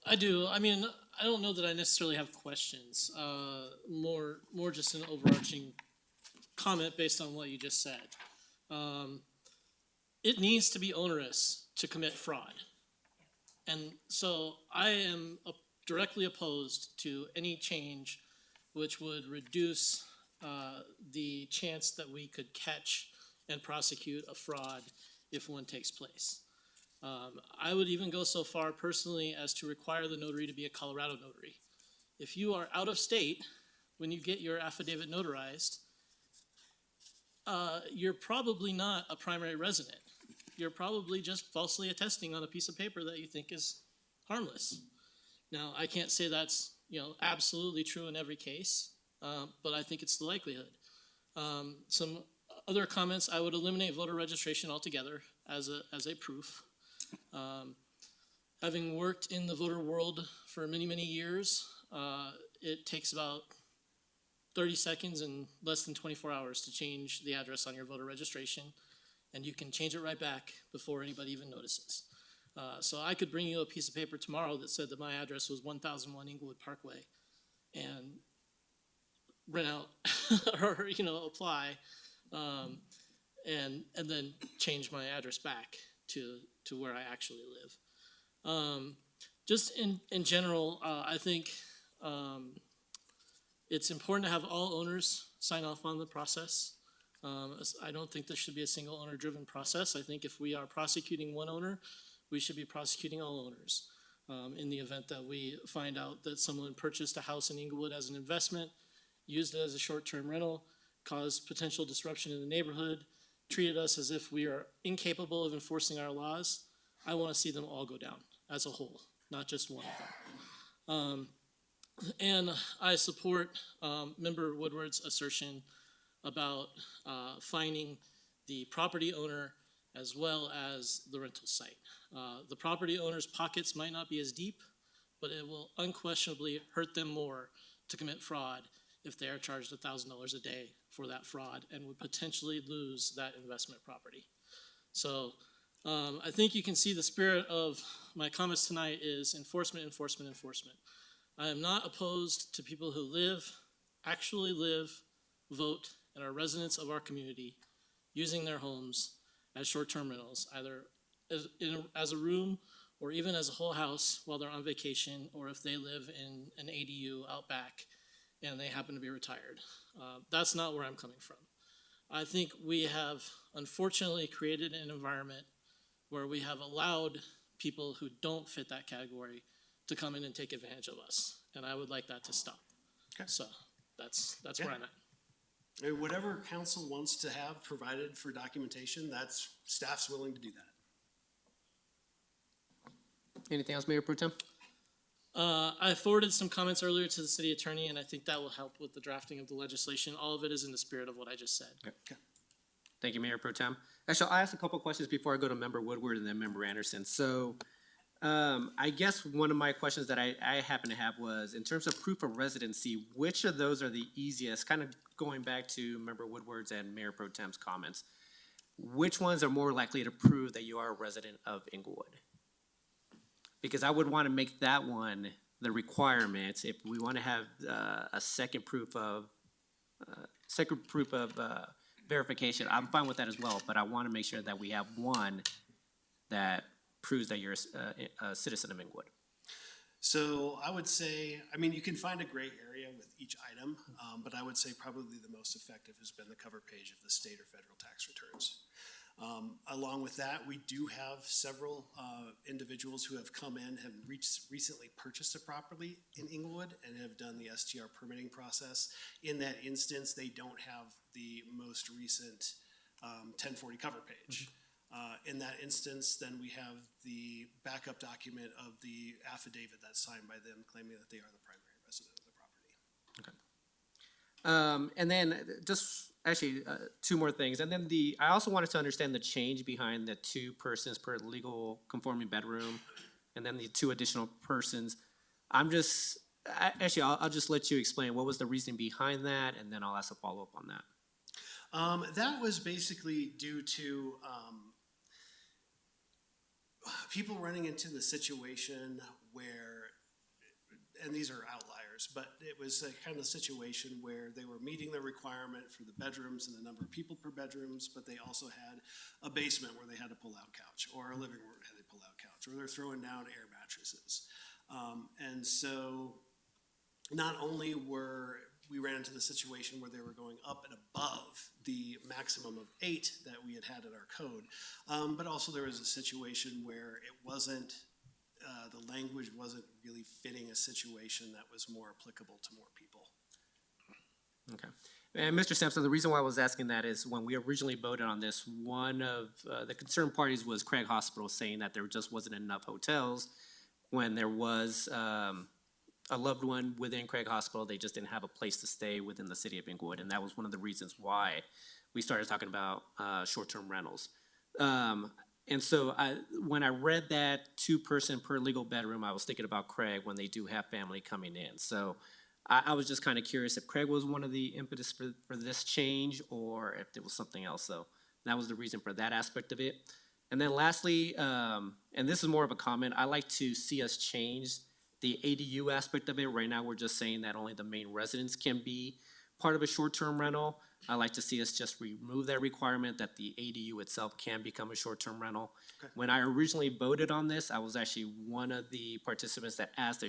Speaker 8: I do. I mean, I don't know that I necessarily have questions. More just an overarching comment based on what you just said. It needs to be onerous to commit fraud. And so I am directly opposed to any change which would reduce the chance that we could catch and prosecute a fraud if one takes place. I would even go so far personally as to require the notary to be a Colorado notary. If you are out of state when you get your affidavit notarized, you're probably not a primary resident. You're probably just falsely attesting on a piece of paper that you think is harmless. Now, I can't say that's, absolutely true in every case, but I think it's the likelihood. Some other comments: I would eliminate voter registration altogether as a proof. Having worked in the voter world for many, many years, it takes about 30 seconds and less than 24 hours to change the address on your voter registration, and you can change it right back before anybody even notices. So I could bring you a piece of paper tomorrow that said that my address was 1001 Englewood Parkway, and rent out or apply, and then change my address back to where I actually live. Just in general, I think it's important to have all owners sign off on the process. I don't think there should be a single owner-driven process. I think if we are prosecuting one owner, we should be prosecuting all owners. In the event that we find out that someone purchased a house in Englewood as an investment, used it as a short-term rental, caused potential disruption in the neighborhood, treated us as if we are incapable of enforcing our laws, I want to see them all go down as a whole, not just one of them. And I support Member Woodward's assertion about fining the property owner as well as the rental site. The property owner's pockets might not be as deep, but it will unquestionably hurt them more to commit fraud if they are charged $1,000 a day for that fraud and would potentially lose that investment property. So I think you can see the spirit of my comments tonight is enforcement, enforcement, enforcement. I am not opposed to people who actually live, vote, and are residents of our community using their homes as short-term rentals, either as a room or even as a whole house while they're on vacation, or if they live in an ADU out back and they happen to be retired. That's not where I'm coming from. I think we have unfortunately created an environment where we have allowed people who don't fit that category to come in and take advantage of us, and I would like that to stop.
Speaker 7: Okay.
Speaker 8: So that's where I'm at.
Speaker 7: Whatever council wants to have provided for documentation, staff's willing to do that.
Speaker 1: Anything else, Mayor Pro Tem?
Speaker 8: I forwarded some comments earlier to the city attorney, and I think that will help with the drafting of the legislation. All of it is in the spirit of what I just said.
Speaker 1: Okay. Thank you, Mayor Pro Tem. Actually, I'll ask a couple questions before I go to Member Woodward and then Member Anderson. So I guess one of my questions that I happen to have was, in terms of proof of residency, which of those are the easiest, kind of going back to Member Woodward's and Mayor Pro Tem's comments, which ones are more likely to prove that you are a resident of Englewood? Because I would want to make that one the requirement if we want to have a second proof of second proof of verification, I'm fine with that as well, but I want to make sure that we have one that proves that you're a citizen of Englewood.
Speaker 7: So I would say, I mean, you can find a gray area with each item, but I would say probably the most effective has been the cover page of the state or federal tax returns. Along with that, we do have several individuals who have come in, have recently purchased a property in Englewood and have done the STR permitting process. In that instance, they don't have the most recent 1040 cover page. In that instance, then we have the backup document of the affidavit that's signed by them claiming that they are the primary resident of the property.
Speaker 1: And then just actually two more things. And then I also wanted to understand the change behind the 2 persons per legal conforming bedroom and then the 2 additional persons. I'll just let you explain what was the reason behind that, and then I'll ask a follow-up on that.
Speaker 7: That was basically due to people running into the situation where, and these are outliers, but it was a kind of situation where they were meeting the requirement for the bedrooms and the number of people per bedrooms, but they also had a basement where they had a pull-out couch, or a living room that had a pull-out couch, or they're throwing down air mattresses. And so not only we ran into the situation where they were going up and above the maximum of 8 that we had in our code, but also there was a situation where it wasn't, the language wasn't really fitting a situation that was more applicable to more people.
Speaker 1: Okay. And Mr. Sampson, the reason why I was asking that is when we originally voted on this, one of the concerned parties was Craig Hospital, saying that there just wasn't enough hotels when there was a loved one within Craig Hospital. They just didn't have a place to stay within the city of Englewood, and that was one of the reasons why we started talking about short-term rentals. And so when I read that 2 person per legal bedroom, I was thinking about Craig when they do have family coming in. So I was just kind of curious if Craig was one of the impetus for this change, or if there was something else. So that was the reason for that aspect of it. And then lastly, and this is more of a comment, I like to see us change the ADU aspect of it. Right now, we're just saying that only the main residence can be part of a short-term rental. I like to see us just remove that requirement that the ADU itself can become a short-term rental.
Speaker 7: Okay.
Speaker 1: When I originally voted on this, I was actually one of the participants that asked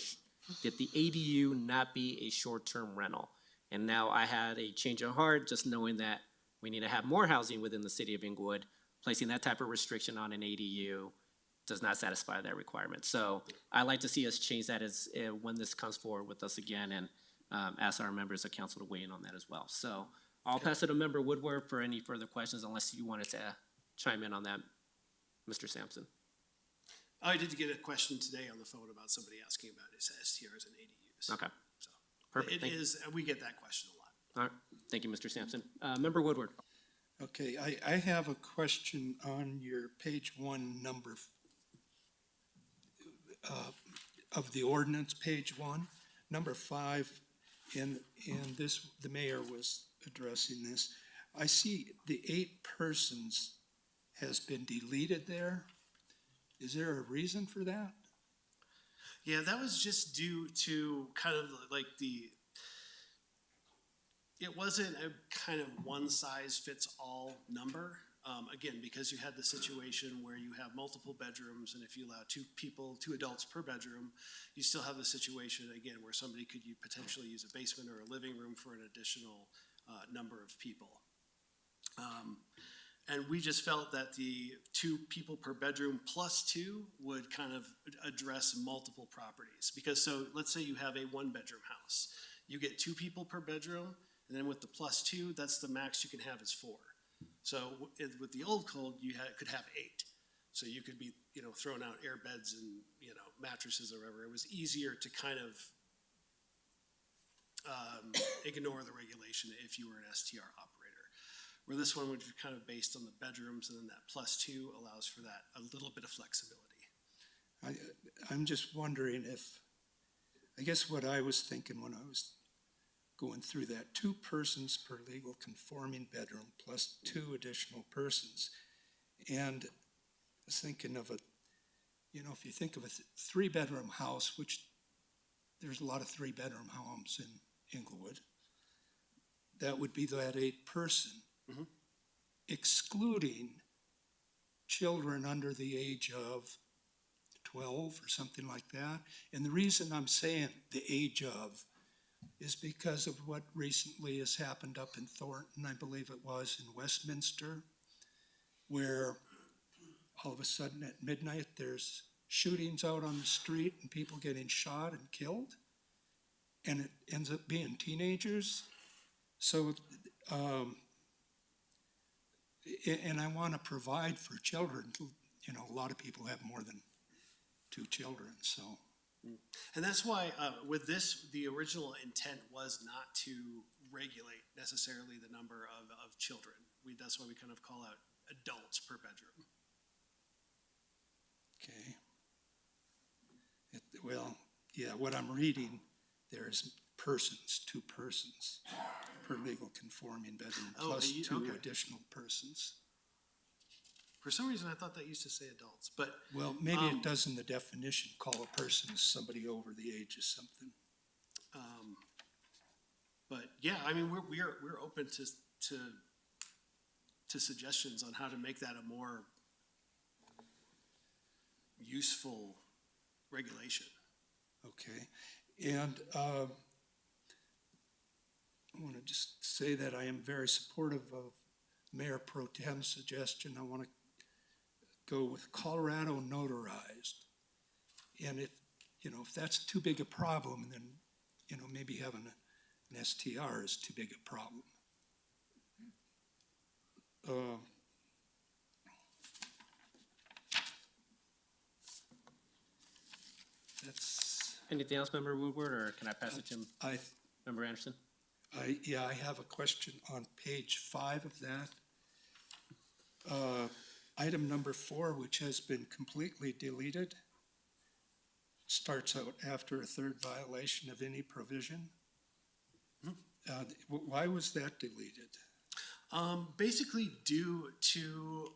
Speaker 1: that the ADU not be a short-term rental. And now I had a change of heart just knowing that we need to have more housing within the city of Englewood. Placing that type of restriction on an ADU does not satisfy that requirement. So I like to see us change that as when this comes forward with us again, and ask our members of council to weigh in on that as well. So I'll pass it to Member Woodward for any further questions, unless you wanted to chime in on that, Mr. Sampson.
Speaker 7: I did get a question today on the phone about somebody asking about STRs and ADUs.
Speaker 1: Okay,
Speaker 7: So
Speaker 1: perfect.
Speaker 7: it is, we get that question a lot.
Speaker 1: All right, thank you, Mr. Sampson. Member Woodward.
Speaker 4: Okay, I have a question on your page 1, number of the ordinance, page 1, number 5, and this, the mayor was addressing this. I see the 8 persons has been deleted there. Is there a reason for that?
Speaker 7: Yeah, that was just due to kind of like it wasn't a kind of one-size-fits-all number. Again, because you had the situation where you have multiple bedrooms, and if you allow 2 adults per bedroom, you still have the situation, again, where somebody could potentially use a basement or a living room for an additional number of people. And we just felt that the 2 people per bedroom plus 2 would kind of address multiple properties. Because so let's say you have a 1-bedroom house. You get 2 people per bedroom, and then with the plus 2, that's the max you can have is 4. So with the old code, you could have 8. So you could be, throwing out air beds and, mattresses or whatever. It was easier to kind of ignore the regulation if you were an STR operator. Where this one would be kind of based on the bedrooms, and then that plus 2 allows for that, a little bit of flexibility.
Speaker 4: I'm just wondering if, I guess what I was thinking when I was going through that, 2 persons per legal conforming bedroom plus 2 additional persons. And I was thinking of if you think of a 3-bedroom house, which there's a lot of 3-bedroom homes in Englewood, that would be that 8-person,
Speaker 7: Mhm.
Speaker 4: excluding children under the age of 12 or something like that. And the reason I'm saying the age of is because of what recently has happened up in Thornton, I believe it was, in Westminster, where all of a sudden at midnight, there's shootings out on the street and people getting shot and killed. And it ends up being teenagers. So, and I want to provide for children. You know, a lot of people have more than 2 children, so.
Speaker 7: And that's why, with this, the original intent was not to regulate necessarily the number of children. That's why we kind of call out adults per bedroom.
Speaker 4: Okay. Well, yeah, what I'm reading, there's persons, 2 persons per legal conforming bedroom,
Speaker 7: Oh,
Speaker 4: plus
Speaker 7: you-
Speaker 4: 2
Speaker 7: okay.
Speaker 4: additional persons.
Speaker 7: For some reason, I thought that used to say adults, but,
Speaker 4: Well, maybe it does in the definition, call a person somebody over the age of something.
Speaker 7: but yeah, I mean, we're open to suggestions on how to make that a more useful regulation.
Speaker 4: Okay, and I want to just say that I am very supportive of Mayor Pro Tem's suggestion. I want to go with Colorado notarized. And if, you know, if that's too big a problem, then, you know, maybe having an STR is too big a problem. That's,
Speaker 1: Anything else, Member Woodward, or can I pass it to
Speaker 4: I,
Speaker 1: Member Anderson?
Speaker 4: yeah, I have a question on page 5 of that. Item number 4, which has been completely deleted, starts out after a 3rd violation of any provision. Why was that deleted?
Speaker 7: Basically due to,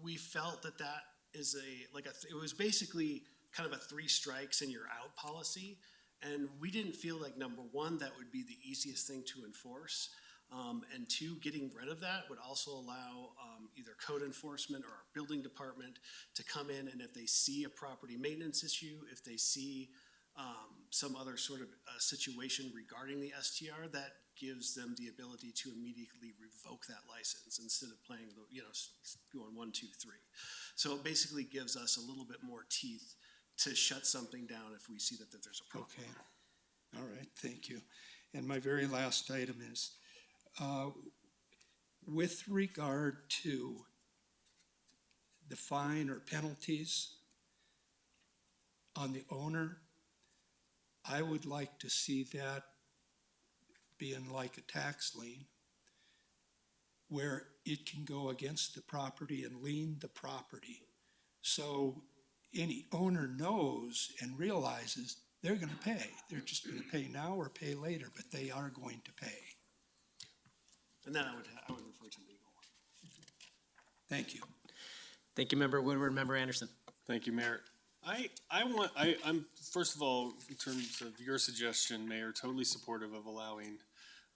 Speaker 7: we felt that is it was basically kind of a 3 strikes and you're out policy. And we didn't feel like, number one, that would be the easiest thing to enforce. And 2, getting rid of that would also allow either code enforcement or our building department to come in, and if they see a property maintenance issue, if they see some other sort of situation regarding the STR, that gives them the ability to immediately revoke that license instead of playing the, you know, going 1, 2, 3. So it basically gives us a little bit more teeth to shut something down if we see that there's a problem.
Speaker 4: Okay, all right, thank you. And my very last item is, with regard to the fine or penalties on the owner, I would like to see that being like a tax lien, where it can go against the property and lien the property. So any owner knows and realizes they're gonna pay. They're just gonna pay now or pay later, but they are going to pay.
Speaker 7: And then I would refer to legal.
Speaker 4: Thank you.
Speaker 1: Thank you, Member Woodward. Member Anderson?
Speaker 5: Thank you, Mayor. I'm first of all, in terms of your suggestion, Mayor, totally supportive of allowing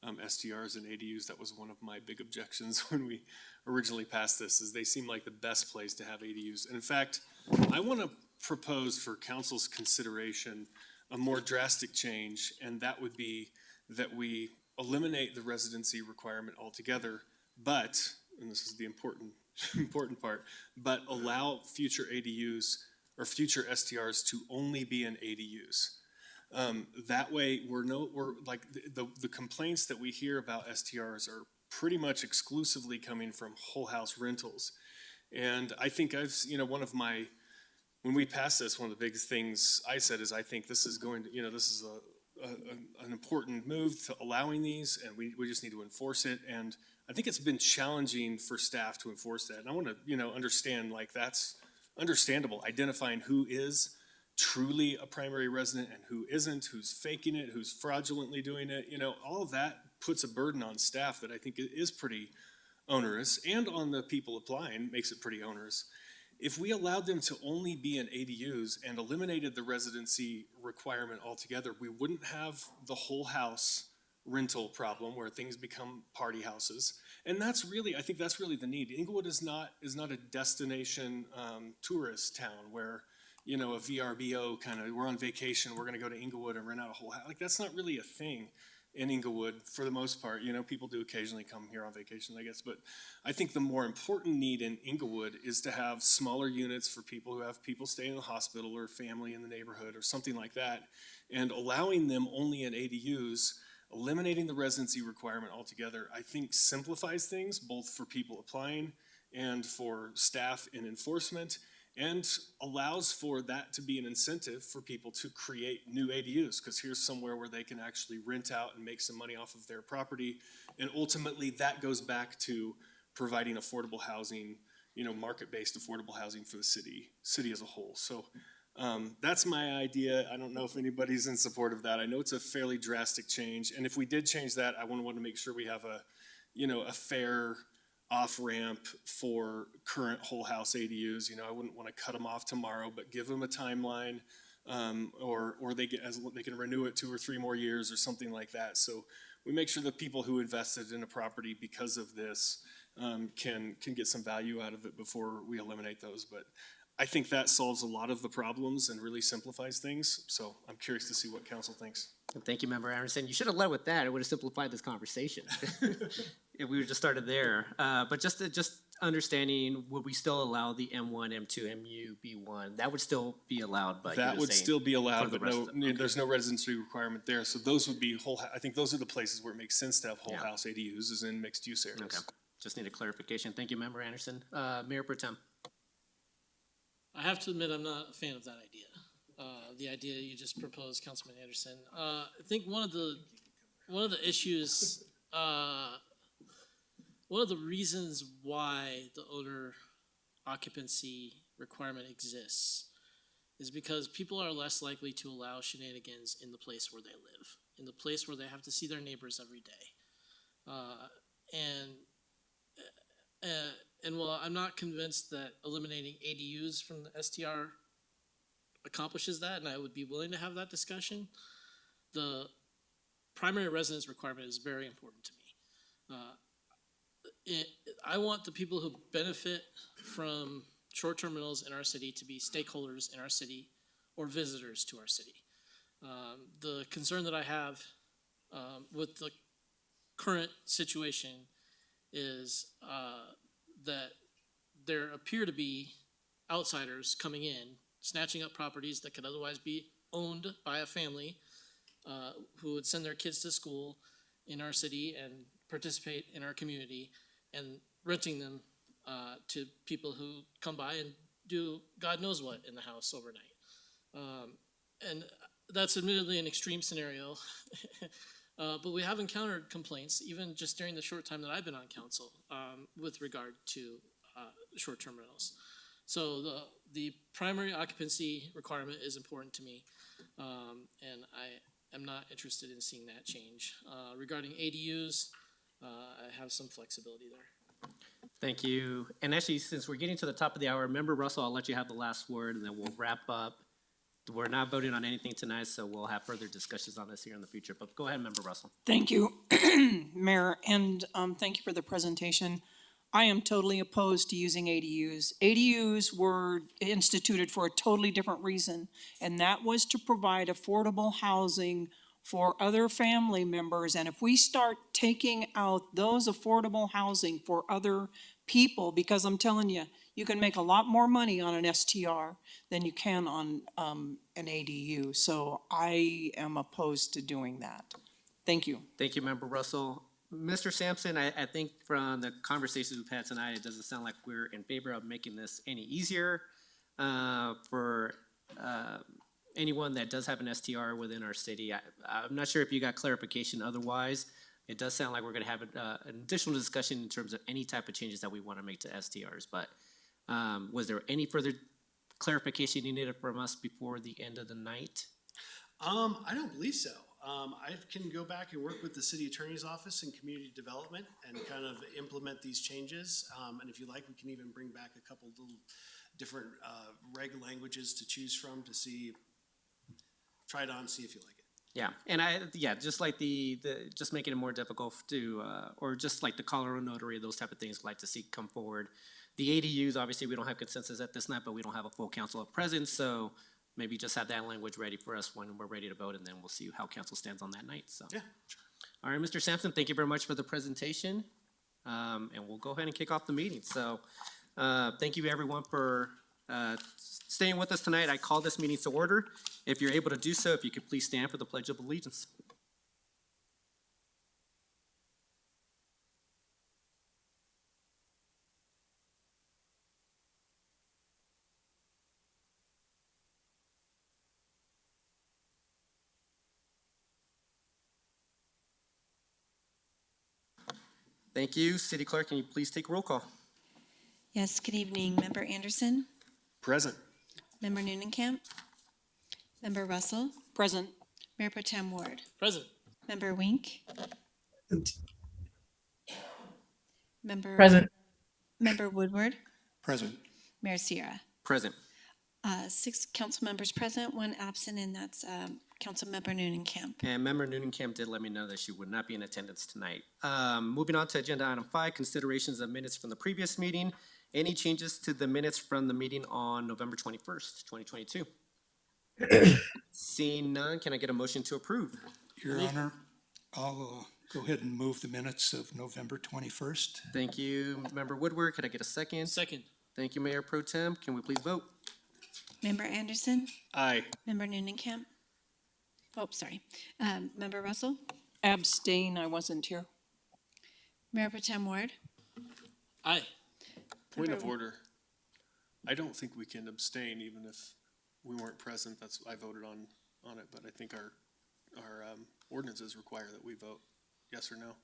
Speaker 5: STRs and ADUs. That was one of my big objections when we originally passed this, is they seem like the best place to have ADUs. And in fact, I want to propose for council's consideration a more drastic change, and that would be that we eliminate the residency requirement altogether, but, and this is the important part, but allow future ADUs or future STRs to only be in ADUs. That way, we're like the complaints that we hear about STRs are pretty much exclusively coming from whole house rentals. And I think when we passed this, one of the biggest things I said is I think this is going to, this is an important move to allowing these, and we just need to enforce it. And I think it's been challenging for staff to enforce that. And I want to, understand, like, that's understandable, identifying who is truly a primary resident and who isn't, who's faking it, who's fraudulently doing it. All of that puts a burden on staff that I think is pretty onerous, and on the people applying makes it pretty onerous. If we allowed them to only be in ADUs and eliminated the residency requirement altogether, we wouldn't have the whole house rental problem where things become party houses. And that's really, I think that's really the need. Englewood is not a destination tourist town where, you know, a VRBO kind of, we're on vacation, we're gonna go to Englewood and rent out a whole house. Like, that's not really a thing in Englewood for the most part. You know, people do occasionally come here on vacation, I guess, but I think the more important need in Englewood is to have smaller units for people who have people staying in the hospital or family in the neighborhood or something like that, and allowing them only in ADUs, eliminating the residency requirement altogether, I think simplifies things both for people applying and for staff in enforcement, and allows for that to be an incentive for people to create new ADUs, because here's somewhere where they can actually rent out and make some money off of their property. And ultimately that goes back to providing affordable housing, you know, market-based affordable housing for the city as a whole. So that's my idea. I don't know if anybody's in support of that. I know it's a fairly drastic change, and if we did change that, I would want to make sure we have a fair off-ramp for current whole house ADUs. You know, I wouldn't want to cut them off tomorrow, but give them a timeline, or they can renew it 2 or 3 more years or something like that. So we make sure that people who invested in a property because of this can get some value out of it before we eliminate those. But I think that solves a lot of the problems and really simplifies things. So I'm curious to see what council thinks.
Speaker 1: Thank you, Member Anderson. You should have led with that. It would have simplified this conversation. If we just started there. But just understanding, would we still allow the M1, M2, MU, B1? That would still be allowed, but
Speaker 5: That would still be allowed,
Speaker 1: the
Speaker 5: but
Speaker 1: rest
Speaker 5: no,
Speaker 1: of them, okay.
Speaker 5: there's no residency requirement there. So those would be I think those are the places where it makes sense to have whole
Speaker 1: Yeah.
Speaker 5: house ADUs, is in mixed use areas.
Speaker 1: Okay, just need a clarification. Thank you, Member Anderson. Mayor Pro Tem.
Speaker 8: I have to admit, I'm not a fan of that idea. The idea you just proposed, Councilman Anderson. I think one of the issues, one of the reasons why the owner occupancy requirement exists is because people are less likely to allow shenanigans in the place where they live, in the place where they have to see their neighbors every day. And while I'm not convinced that eliminating ADUs from the STR accomplishes that, and I would be willing to have that discussion, the primary residence requirement is very important to me. I want the people who benefit from short-term rentals in our city to be stakeholders in our city or visitors to our city. The concern that I have with the current situation is that there appear to be outsiders coming in, snatching up properties that could otherwise be owned by a family who would send their kids to school in our city and participate in our community, and renting them to people who come by and do God knows what in the house overnight. And that's admittedly an extreme scenario, but we have encountered complaints, even just during the short time that I've been on council, with regard to short-term rentals. So the primary occupancy requirement is important to me, and I am not interested in seeing that change. Regarding ADUs, I have some flexibility there.
Speaker 1: Thank you. And actually, since we're getting to the top of the hour, Member Russell, I'll let you have the last word, and then we'll wrap up. We're not voting on anything tonight, so we'll have further discussions on this here in the future. But go ahead, Member Russell.
Speaker 9: Thank you, Mayor, and thank you for the presentation. I am totally opposed to using ADUs. ADUs were instituted for a totally different reason, and that was to provide affordable housing for other family members. And if we start taking out those affordable housing for other people, because I'm telling you, you can make a lot more money on an STR than you can on an ADU. So I am opposed to doing that. Thank you.
Speaker 1: Thank you, Member Russell. Mr. Sampson, I think from the conversations we've had tonight, it doesn't sound like we're in favor of making this any easier for anyone that does have an STR within our city. I'm not sure if you got clarification otherwise. It does sound like we're going to have an additional discussion in terms of any type of changes that we want to make to STRs. But was there any further clarification you needed from us before the end of the night?
Speaker 7: I don't believe so. I can go back and work with the city attorney's office and community development and kind of implement these changes. And if you like, we can even bring back a couple little different reg languages to choose from to see, try it on, see if you like it.
Speaker 1: Yeah, and just like just making it more difficult to, or just like the Colorado Notary, those type of things, like to see come forward. The ADUs, obviously, we don't have consensus at this night, but we don't have a full council of present, so maybe just have that language ready for us when we're ready to vote, and then we'll see how council stands on that night, so.
Speaker 7: Yeah.
Speaker 1: All right, Mr. Sampson, thank you very much for the presentation, and we'll go ahead and kick off the meeting, so, thank you everyone for, staying with us tonight. I call this meeting to order. If you're able to do so, if you could please stand for the Pledge of Allegiance. Thank you. City Clerk, can you please take roll call?
Speaker 10: Yes, good evening. Member Anderson,
Speaker 5: Present.
Speaker 10: Member Noonenkamp, Member Russell,
Speaker 9: Present.
Speaker 10: Mayor Pro Tem Ward,
Speaker 8: Present.
Speaker 10: Member Wink, Member
Speaker 6: Present.
Speaker 10: Member Woodward,
Speaker 4: Present.
Speaker 10: Mayor Sierra.
Speaker 1: Present.
Speaker 10: 6 council members present, 1 absent, and that's Councilmember Noonenkamp.
Speaker 1: And Member Noonenkamp did let me know that she would not be in attendance tonight. Moving on to agenda item 5, considerations of minutes from the previous meeting. Any changes to the minutes from the meeting on November 21st, 2022? Seeing none, can I get a motion to approve?
Speaker 4: Your Honor, I'll go ahead and move the minutes of November 21st.
Speaker 1: Thank you, Member Woodward. Could I get a second?
Speaker 8: Second.
Speaker 1: Thank you, Mayor Pro Tem. Can we please vote?
Speaker 10: Member Anderson,
Speaker 5: Aye.
Speaker 10: Member Noonenkamp. Oh, sorry. Member Russell,
Speaker 9: Abstain, I wasn't here.
Speaker 10: Mayor Pro Tem Ward,
Speaker 8: Aye.
Speaker 5: Point of
Speaker 10: Member-
Speaker 5: order. I don't think we can abstain even if we weren't present. I voted on it, but I think our ordinances require that we vote yes or no.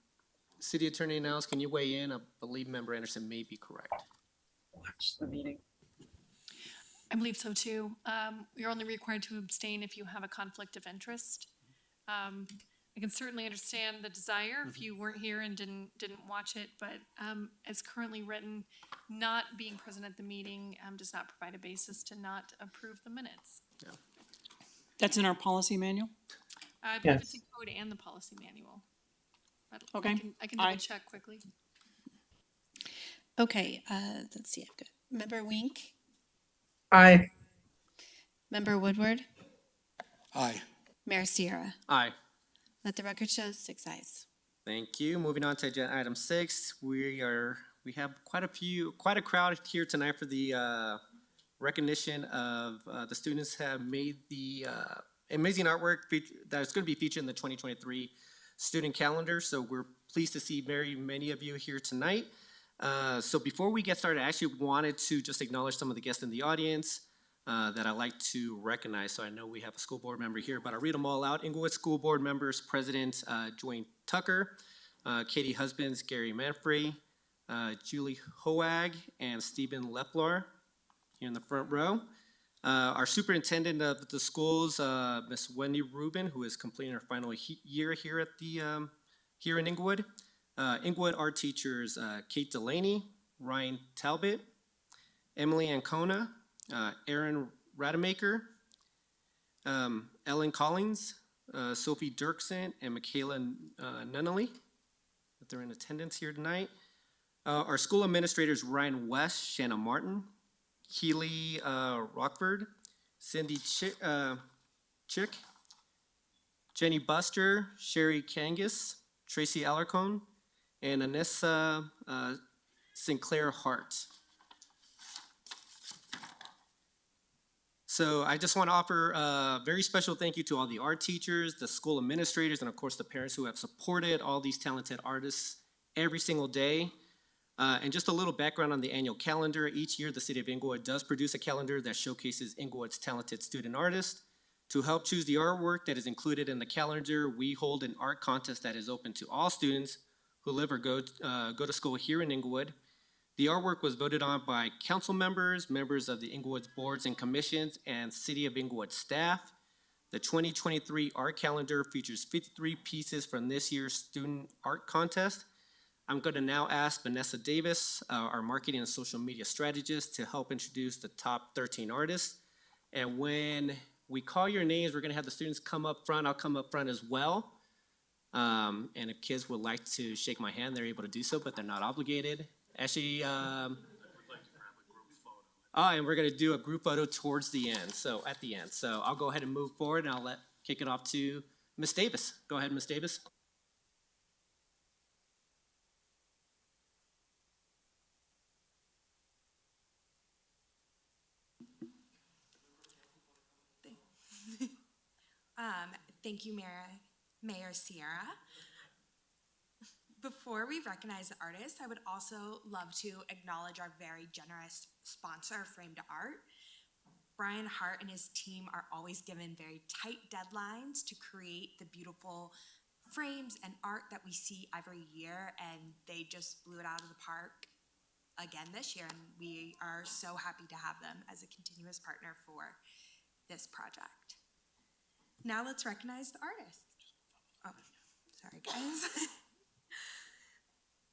Speaker 1: City Attorney Nels, can you weigh in? I believe Member Anderson may be correct.
Speaker 6: Watch the meeting.
Speaker 2: I believe so too. You're only required to abstain if you have a conflict of interest. I can certainly understand the desire if you weren't here and didn't watch it, but as currently written, not being present at the meeting does not provide a basis to not approve the minutes.
Speaker 9: That's in our policy manual?
Speaker 2: I believe it's
Speaker 6: Yes.
Speaker 2: in code and the policy manual. But
Speaker 9: Okay.
Speaker 2: I can
Speaker 9: Aye.
Speaker 2: double check quickly.
Speaker 10: okay, let's see, I've got Member Wink,
Speaker 6: Aye.
Speaker 10: Member Woodward,
Speaker 4: Aye.
Speaker 10: Mayor Sierra.
Speaker 1: Aye.
Speaker 10: Let the record show 6 ayes.
Speaker 1: Thank you. Moving on to agenda item 6, we have quite a crowd here tonight for the recognition of the students have made the amazing artwork that's going to be featured in the 2023 student calendar. So we're pleased to see very many of you here tonight. So before we get started, I actually wanted to just acknowledge some of the guests in the audience that I'd like to recognize. So I know we have a school board member here, but I'll read them all out. Englewood School Board members, President Dwayne Tucker, Katie Husbands, Gary Manfrey, Julie Hoag, and Stephen Leflar here in the front row. Our superintendent of the schools, Miss Wendy Rubin, who is completing her final year here at the here in Englewood. Englewood art teachers Kate Delaney, Ryan Talbot, Emily Ancona, Aaron Rademacher, Ellen Collins, Sophie Dirksen, and Michaela Nunnally, that they're in attendance here tonight. Our school administrators, Ryan West, Shanna Martin, Keely Rockford, Cindy Chick, Jenny Buster, Sherry Kangas, Tracy Alarcon, and Anessa Sinclair Hart. So I just want to offer a very special thank you to all the art teachers, the school administrators, and of course the parents who have supported all these talented artists every single day. And just a little background on the annual calendar. Each year, the City of Englewood does produce a calendar that showcases Englewood's talented student artists. To help choose the artwork that is included in the calendar, we hold an art contest that is open to all students who live or go to school here in Englewood. The artwork was voted on by council members, members of the Englewood's boards and commissions, and City of Englewood staff. The 2023 art calendar features 53 pieces from this year's student art contest. I'm going to now ask Vanessa Davis, our marketing and social media strategist, to help introduce the top 13 artists. And when we call your names, we're gonna have the students come up front. I'll come up front as well. And if kids would like to shake my hand, they're able to do so, but they're not obligated. Actually, and we're gonna do a group photo towards the end, so at the end. So I'll go ahead and move forward and I'll kick it off to Ms. Davis. Go ahead, Ms. Davis.
Speaker 11: Thank you, Mayor Sierra. Before we recognize the artists, I would also love to acknowledge our very generous sponsor, Frame to Art. Brian Hart and his team are always given very tight deadlines to create the beautiful frames and art that we see every year, and they just blew it out of the park again this year, and we are so happy to have them as a continuous partner for this project. Now let's recognize the artists. Oh, sorry guys.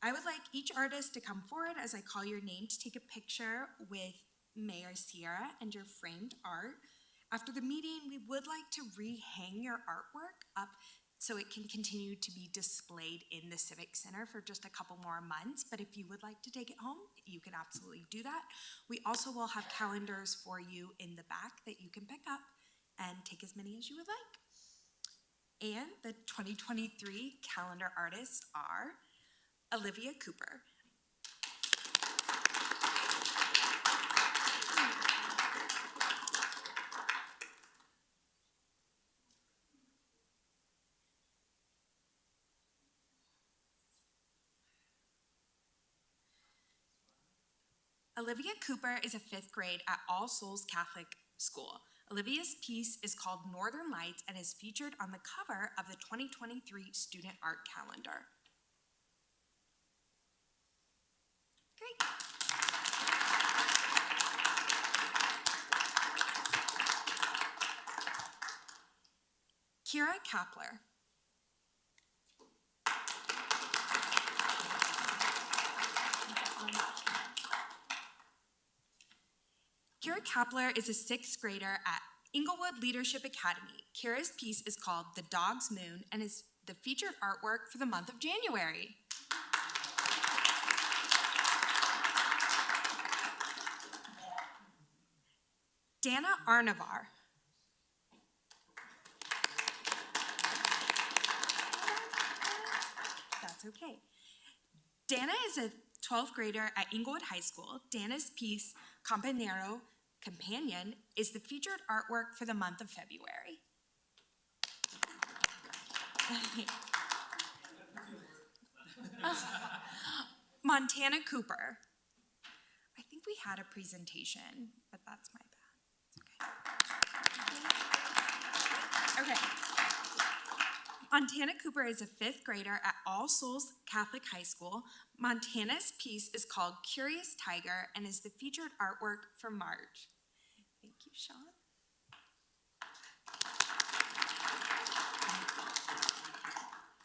Speaker 11: I would like each artist to come forward as I call your name to take a picture with Mayor Sierra and your framed art. After the meeting, we would like to rehang your artwork up so it can continue to be displayed in the Civic Center for just a couple more months. But if you would like to take it home, you can absolutely do that. We also will have calendars for you in the back that you can pick up and take as many as you would like. And the 2023 calendar artists are Olivia Cooper, Olivia Cooper is a 5th grade at All Souls Catholic School. Olivia's piece is called Northern Lights and is featured on the cover of the 2023 Student Art Calendar. Great. Kira Kapler. Kira Kapler is a 6th grader at Englund Leadership Academy. Kira's piece is called The Dog's Moon and is the featured artwork for the month of January. Dana Arnavar. That's okay. Dana is a 12th grader at Englewood High School. Dana's piece, Campanero Companion, is the featured artwork for the month of February. Montana Cooper. I think we had a presentation, but that's my bad. Okay. Montana Cooper is a 5th grader at All Souls Catholic High School. Montana's piece is called Curious Tiger and is the featured artwork for March. Thank you, Sean.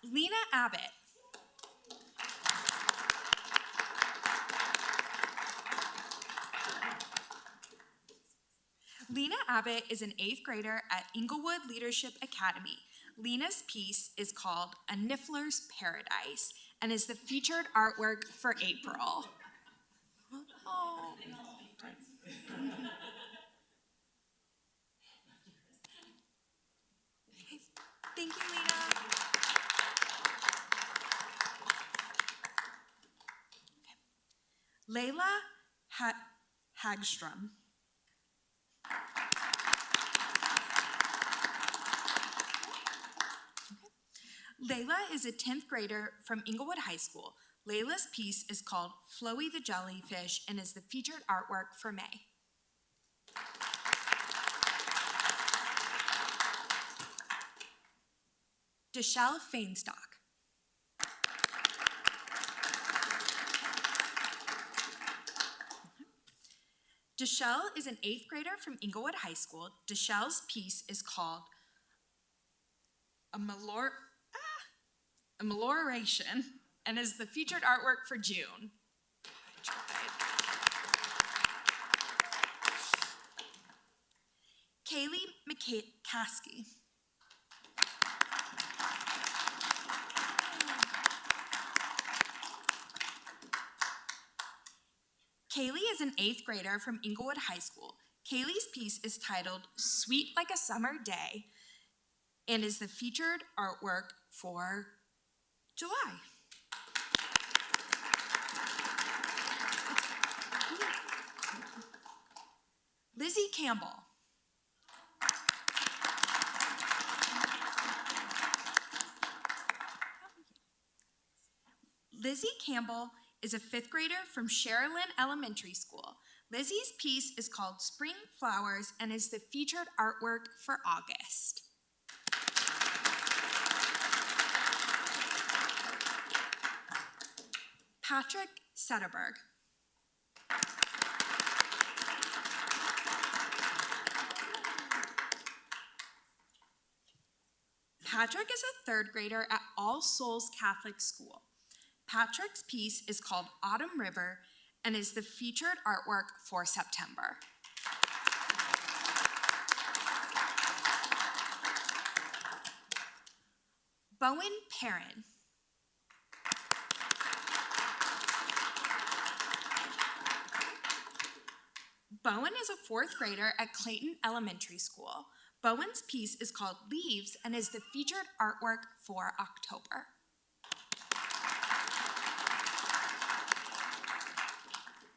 Speaker 11: Lena Abbott. Lena Abbott is an 8th grader at Englewood Leadership Academy. Lena's piece is called A Niffler's Paradise and is the featured artwork for April. Oh. Thank you, Lena. Layla Hagstrom. Layla is a 10th grader from Englewood High School. Layla's piece is called Floey the Jellyfish and is the featured artwork for May. Deshelle Fainstock. Deshelle is an 8th grader from Englewood High School. Deshelle's piece is called A Melioration and is the featured artwork for June. Kaylee McCaskey. Kaylee is an 8th grader from Englewood High School. Kaylee's piece is titled Sweet Like a Summer Day and is the featured artwork for July. Lizzie Campbell. Lizzie Campbell is a 5th grader from Sherilyn Elementary School. Lizzie's piece is called Spring Flowers and is the featured artwork for August. Patrick Sederberg. Patrick is a 3rd grader at All Souls Catholic School. Patrick's piece is called Autumn River and is the featured artwork for September. Bowen Perrin. Bowen is a 4th grader at Clayton Elementary School. Bowen's piece is called Leaves and is the featured artwork for October.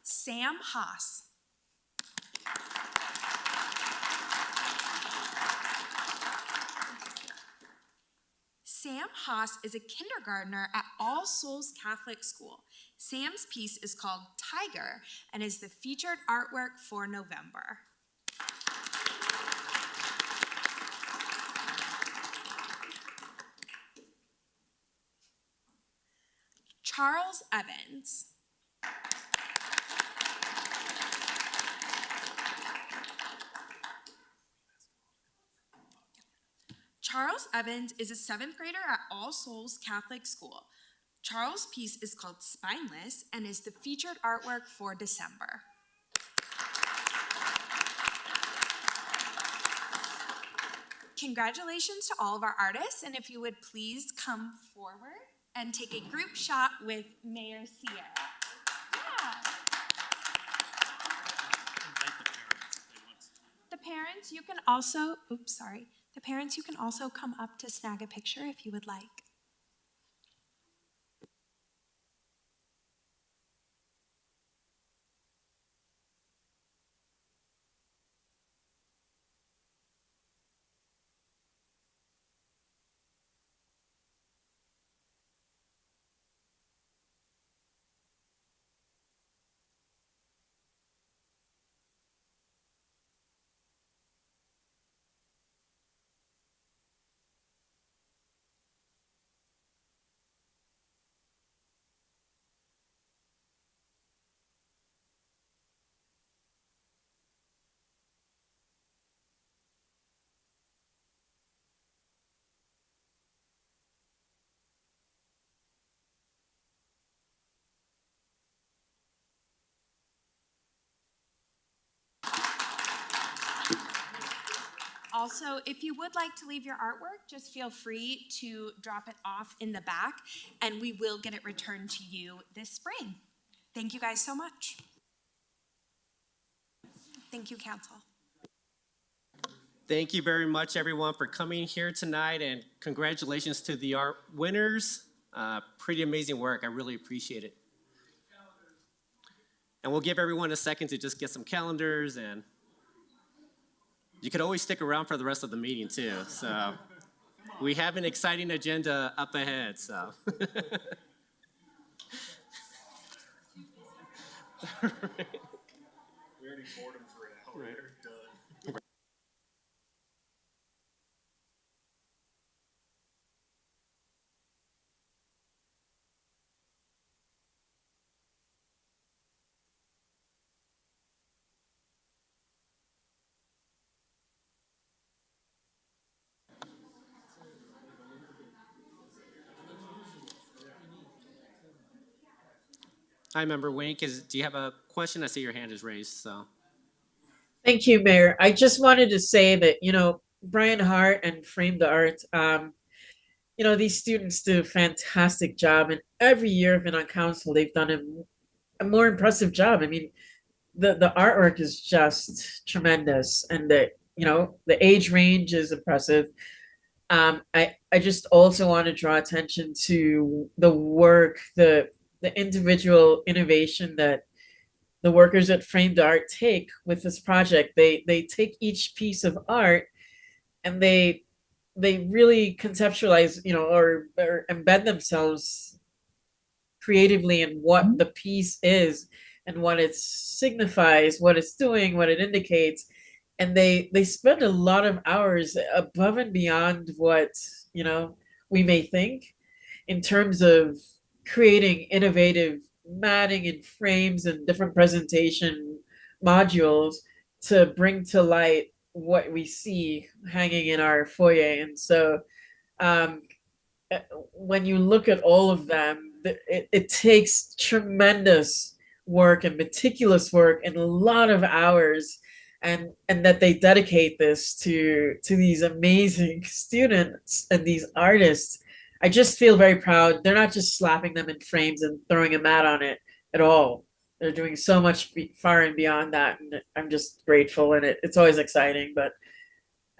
Speaker 11: Sam Haas. Sam Haas is a kindergartner at All Souls Catholic School. Sam's piece is called Tiger and is the featured artwork for November. Charles Evans. Charles Evans is a 7th grader at All Souls Catholic School. Charles' piece is called Spineless and is the featured artwork for December. Congratulations to all of our artists, and if you would please come forward and take a group shot with Mayor Sierra. Yeah. The parents, you can also, the parents, you can also come up to snag a picture if you would like. Also, if you would like to leave your artwork, just feel free to drop it off in the back, and we will get it returned to you this spring. Thank you guys so much. Thank you, Council.
Speaker 1: Thank you very much, everyone, for coming here tonight, and congratulations to the art winners. Pretty amazing work. I really appreciate it. And we'll give everyone a second to just get some calendars, and you could always stick around for the rest of the meeting too. So we have an exciting agenda up ahead. So.
Speaker 5: We already bored them for an hour.
Speaker 1: Right.
Speaker 5: They're done.
Speaker 1: Hi, Member Wink. Do you have a question? I see your hand is raised. So.
Speaker 6: Thank you, Mayor. I just wanted to say that, Brian Hart and Frame the Art, these students do a fantastic job. And every year I've been on council, they've done a more impressive job. I mean, the artwork is just tremendous. And the age range is impressive. I just also want to draw attention to the work, the individual innovation that the workers at Framed Art take with this project. They take each piece of art and they really conceptualize, or embed themselves creatively in what the piece is and what it signifies, what it's doing, what it indicates. And they spend a lot of hours above and beyond what, we may think in terms of creating innovative matting and frames and different presentation modules to bring to light what we see hanging in our foyer. And so um, when you look at all of them, it takes tremendous work and meticulous work and a lot of hours, and that they dedicate this to these amazing students and these artists. I just feel very proud. They're not just slapping them in frames and throwing a mat on it at all. They're doing so much far and beyond that, and I'm just grateful. And it's always exciting, but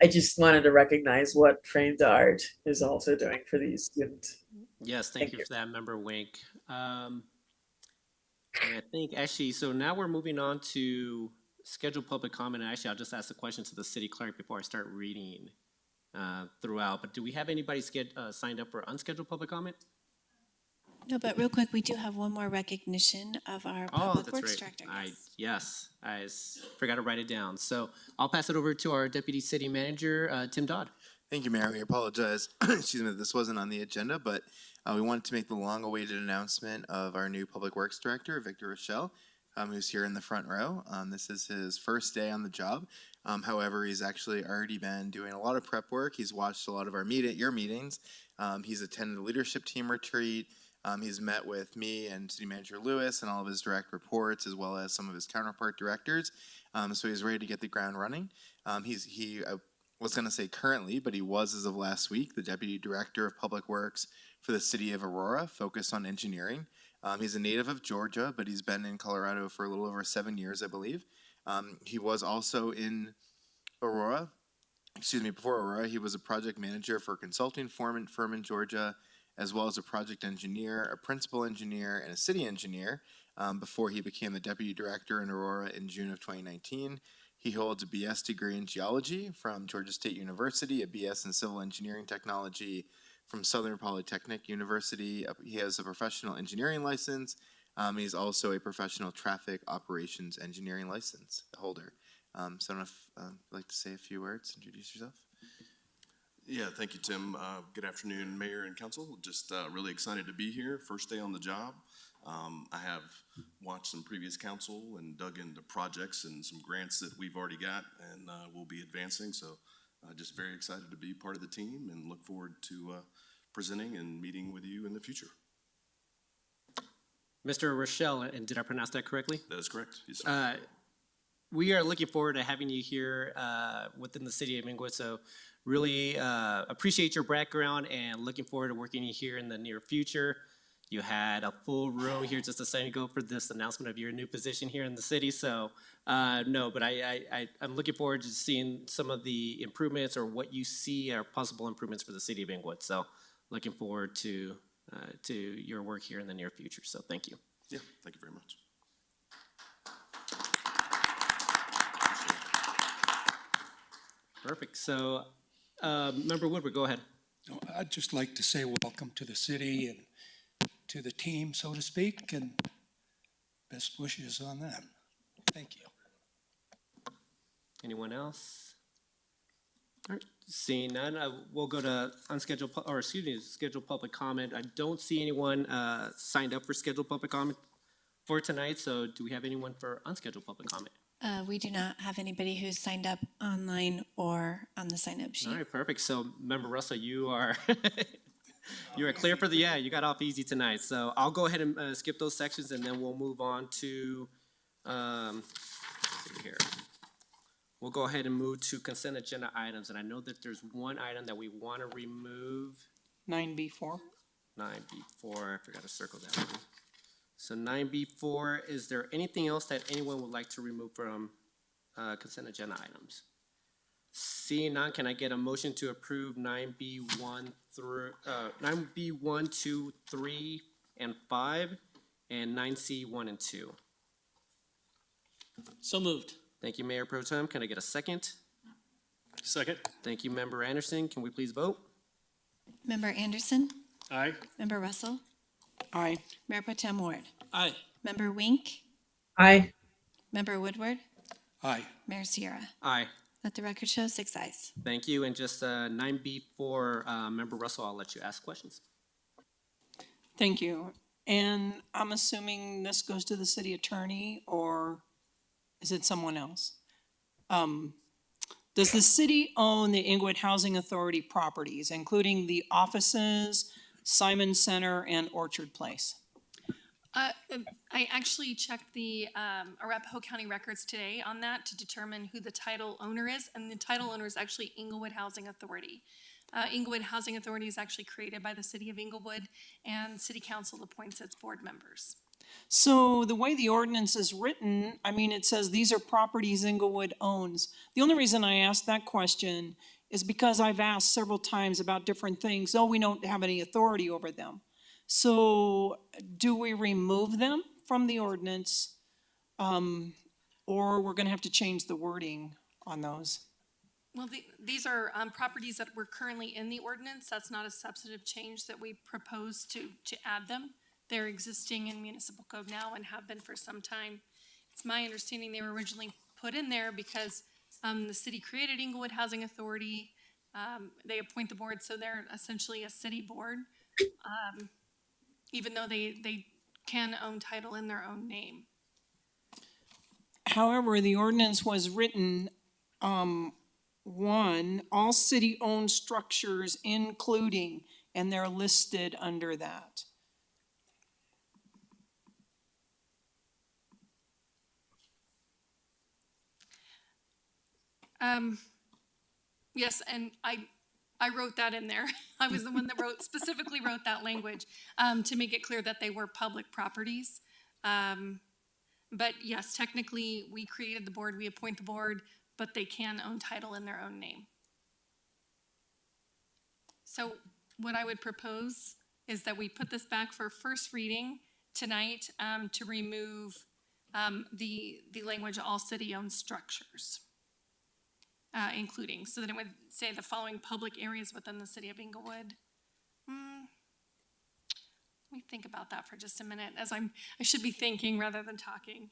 Speaker 6: I just wanted to recognize what Framed Art is also doing for these students.
Speaker 1: Yes, thank you for that, Member Wink. And I think actually, so now we're moving on to scheduled public comment. Actually, I'll just ask the question to the city clerk before I start reading throughout. But do we have anybody signed up for unscheduled public comment?
Speaker 10: No, but real quick, we do have one more recognition of our Public Works Director.
Speaker 1: I forgot to write it down. So I'll pass it over to our Deputy City Manager, Tim Dodd.
Speaker 12: Thank you, Mayor. We apologize. Excuse me, that this wasn't on the agenda, but we wanted to make the long-awaited announcement of our new Public Works Director, Victor Rochelle, who's here in the front row. This is his first day on the job. However, he's actually already been doing a lot of prep work. He's watched a lot of your meetings. He's attended the leadership team retreat. He's met with me and City Manager Lewis and all of his direct reports, as well as some of his counterpart directors. So he's ready to get the ground running. I was going to say currently, but he was, as of last week, the Deputy Director of Public Works for the City of Aurora, focused on engineering. He's a native of Georgia, but he's been in Colorado for a little over 7 years, I believe. He was also in Aurora. Before Aurora, he was a project manager for a consulting firm in Georgia, as well as a project engineer, a principal engineer, and a city engineer before he became the deputy director in Aurora in June of 2019. He holds a BS degree in geology from Georgia State University, a BS in civil engineering technology from Southern Polytechnic University. He has a professional engineering license. He's also a professional traffic operations engineering license holder. So I don't know if you'd like to say a few words, introduce yourself.
Speaker 13: Yeah, thank you, Tim. Good afternoon, Mayor and Council. Just really excited to be here. First day on the job. I have watched some previous council and dug into projects and some grants that we've already got and we'll be advancing. So just very excited to be part of the team and look forward to presenting and meeting with you in the future.
Speaker 1: Mr. Rochelle, and did I pronounce that correctly?
Speaker 13: That is correct. Yes, sir.
Speaker 1: We are looking forward to having you here within the city of Englund. So really appreciate your background and looking forward to working you here in the near future. You had a full room here just a second ago for this announcement of your new position here in the city. So no, but I'm looking forward to seeing some of the improvements or what you see are possible improvements for the city of Englund. So looking forward to your work here in the near future. So thank you.
Speaker 13: Yeah, thank you very much.
Speaker 1: Perfect. So Member Woodward, go ahead.
Speaker 4: I'd just like to say welcome to the city and to the team, so to speak, and best wishes on that. Thank you.
Speaker 1: Anyone else? All right, seeing none, we'll go to scheduled public comment. I don't see anyone signed up for scheduled public comment for tonight, so do we have anyone for unscheduled public comment?
Speaker 10: We do not have anybody who's signed up online or on the sign-up sheet.
Speaker 1: All right, perfect. So Member Russell, you are you are clear for you got off easy tonight. So I'll go ahead and skip those sections and then we'll move on to let's see here. We'll go ahead and move to consent agenda items, and I know that there's one item that we want to remove.
Speaker 9: 9B4.
Speaker 1: 9B4, I forgot to circle that one. So 9B4, is there anything else that anyone would like to remove from consent agenda items? Seeing none, can I get a motion to approve 9B1 through 9B1, 2, 3, and 5, and 9C 1 and 2?
Speaker 8: So moved.
Speaker 1: Thank you, Mayor Pro Tem. Can I get a second?
Speaker 5: Second.
Speaker 1: Thank you, Member Anderson. Can we please vote?
Speaker 10: Member Anderson,
Speaker 5: Aye.
Speaker 10: Member Russell,
Speaker 9: Aye.
Speaker 10: Mayor Pro Tem Ward,
Speaker 8: Aye.
Speaker 10: Member Wink,
Speaker 6: Aye.
Speaker 10: Member Woodward,
Speaker 4: Aye.
Speaker 10: Mayor Sierra.
Speaker 1: Aye.
Speaker 10: Let the record show 6 ayes.
Speaker 1: Thank you. And just 9B4, Member Russell, I'll let you ask questions.
Speaker 9: Thank you. And I'm assuming this goes to the city attorney, or is it someone else? Does the city own the Englewood Housing Authority properties, including the offices, Simon Center, and Orchard Place?
Speaker 2: I actually checked the Arapahoe County records today on that to determine who the title owner is, and the title owner is actually Englewood Housing Authority. Englewood Housing Authority is actually created by the city of Englewood, and city council appoints its board members.
Speaker 9: So the way the ordinance is written, I mean, it says these are properties Englewood owns. The only reason I asked that question is because I've asked several times about different things. Oh, we don't have any authority over them. So do we remove them from the ordinance? Or we're gonna have to change the wording on those?
Speaker 2: Well, these are properties that were currently in the ordinance. That's not a substantive change that we propose to add them. They're existing in municipal code now and have been for some time. It's my understanding they were originally put in there because the city created Englewood Housing Authority. They appoint the board, so they're essentially a city board, even though they can own title in their own name.
Speaker 9: However, the ordinance was written, one, all city-owned structures including, and they're listed under that.
Speaker 2: Yes, and I wrote that in there. I was the one that specifically wrote that language to make it clear that they were public properties. But yes, technically, we created the board, we appoint the board, but they can own title in their own name. So what I would propose is that we put this back for first reading tonight to remove the language all city-owned structures. Including, so that it would say the following public areas within the city of Englewood. Let me think about that for just a minute, as I should be thinking rather than talking.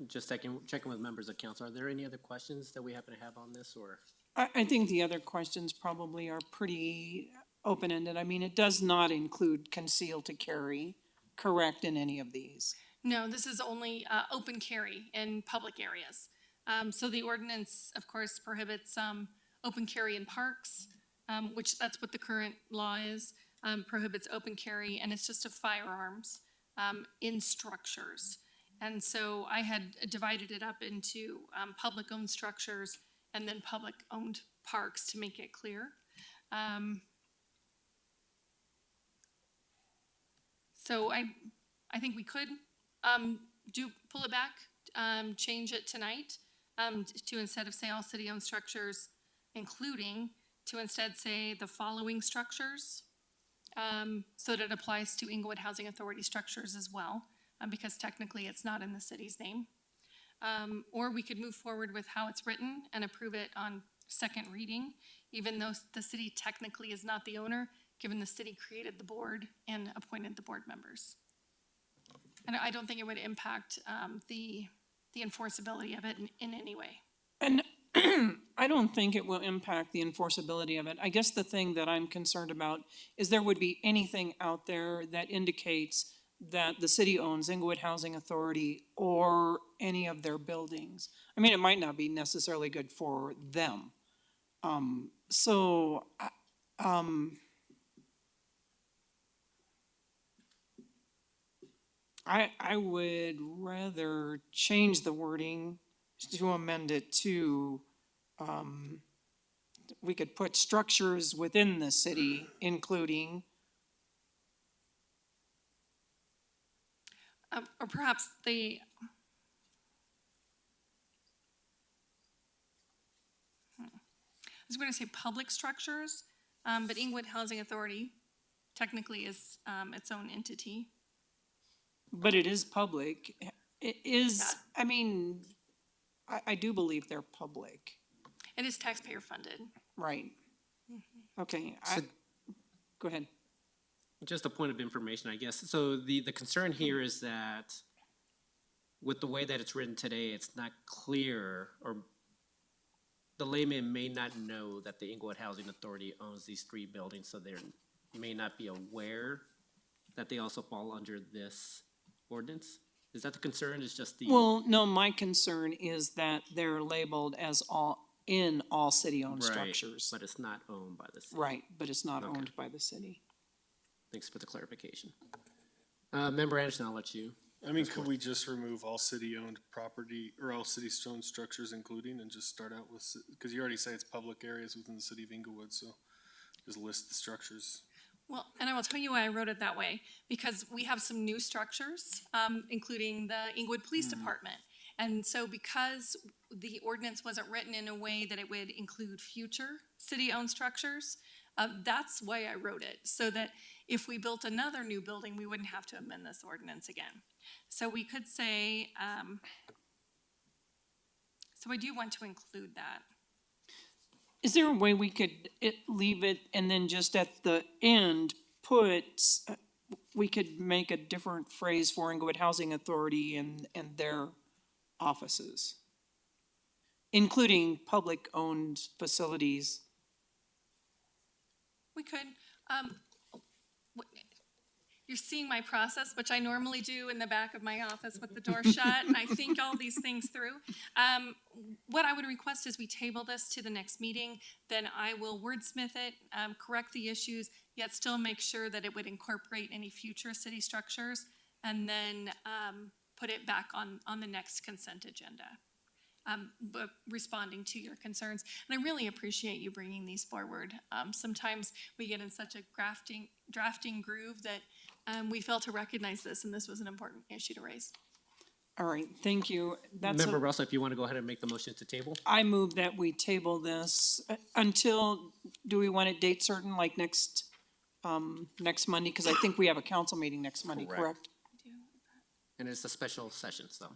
Speaker 1: Just checking with members of council. Are there any other questions that we happen to have on this, or?
Speaker 9: I think the other questions probably are pretty open-ended. I mean, it does not include conceal to carry, correct, in any of these.
Speaker 2: No, this is only open carry in public areas. So the ordinance, of course, prohibits open carry in parks, which that's what the current law is, prohibits open carry, and it's just of firearms in structures. And so I had divided it up into public-owned structures and then public-owned parks to make it clear. So I think we could pull it back, change it tonight to instead of say all city-owned structures, including, to instead say the following structures, so that it applies to Englewood Housing Authority structures as well, because technically it's not in the city's name. Or we could move forward with how it's written and approve it on second reading, even though the city technically is not the owner, given the city created the board and appointed the board members. And I don't think it would impact the enforceability of it in any way.
Speaker 9: And I don't think it will impact the enforceability of it. I guess the thing that I'm concerned about is there would be anything out there that indicates that the city owns Englewood Housing Authority or any of their buildings. I mean, it might not be necessarily good for them. So, I would rather change the wording to amend it to, we could put structures within the city, including,
Speaker 2: Or perhaps I was going to say public structures, but England Housing Authority technically is its own entity.
Speaker 9: but it is public. It is, I mean, I do believe they're public,
Speaker 2: It is taxpayer funded.
Speaker 9: right? Okay, go ahead.
Speaker 1: Just a point of information, I guess. So the concern here is that with the way that it's written today, it's not clear, or the layman may not know that the Englewood Housing Authority owns these 3 buildings, so they may not be aware that they also fall under this ordinance. Is that the concern? Is just the
Speaker 9: Well, no, my concern is that they're labeled as all city-owned
Speaker 1: right,
Speaker 9: structures.
Speaker 1: but it's not owned by the city.
Speaker 9: Right, but it's not
Speaker 1: Okay.
Speaker 9: owned by the city.
Speaker 1: Thanks for the clarification. Member Anderson, I'll let you.
Speaker 5: I mean, could we just remove all city-owned property or all city-owned structures including and just start out with, because you already say it's public areas within the city of Inglewood, so just list the structures.
Speaker 2: Well, and I will tell you why I wrote it that way, because we have some new structures, including the Englewood Police Department. And so because the ordinance wasn't written in a way that it would include future city-owned structures, that's why I wrote it, so that if we built another new building, we wouldn't have to amend this ordinance again. So we could say, so I do want to include that.
Speaker 9: Is there a way we could leave it and then just at the end we could make a different phrase for Inglewood Housing Authority and their offices, including public-owned facilities?
Speaker 2: We could, you're seeing my process, which I normally do in the back of my office with the door shut, and I think all these things through. What I would request is we table this to the next meeting, then I will wordsmith it, correct the issues, yet still make sure that it would incorporate any future city structures, and then put it back on the next consent agenda. But responding to your concerns. And I really appreciate you bringing these forward. Sometimes we get in such a drafting groove that we fail to recognize this, and this was an important issue to raise.
Speaker 9: All right, thank you.
Speaker 1: Member Russell, if you want to go ahead and make the motion to table.
Speaker 9: I move that we table this until, do we want a date certain, like next Monday? Because I think we have a council meeting next Monday, correct?
Speaker 1: And it's a special session, so.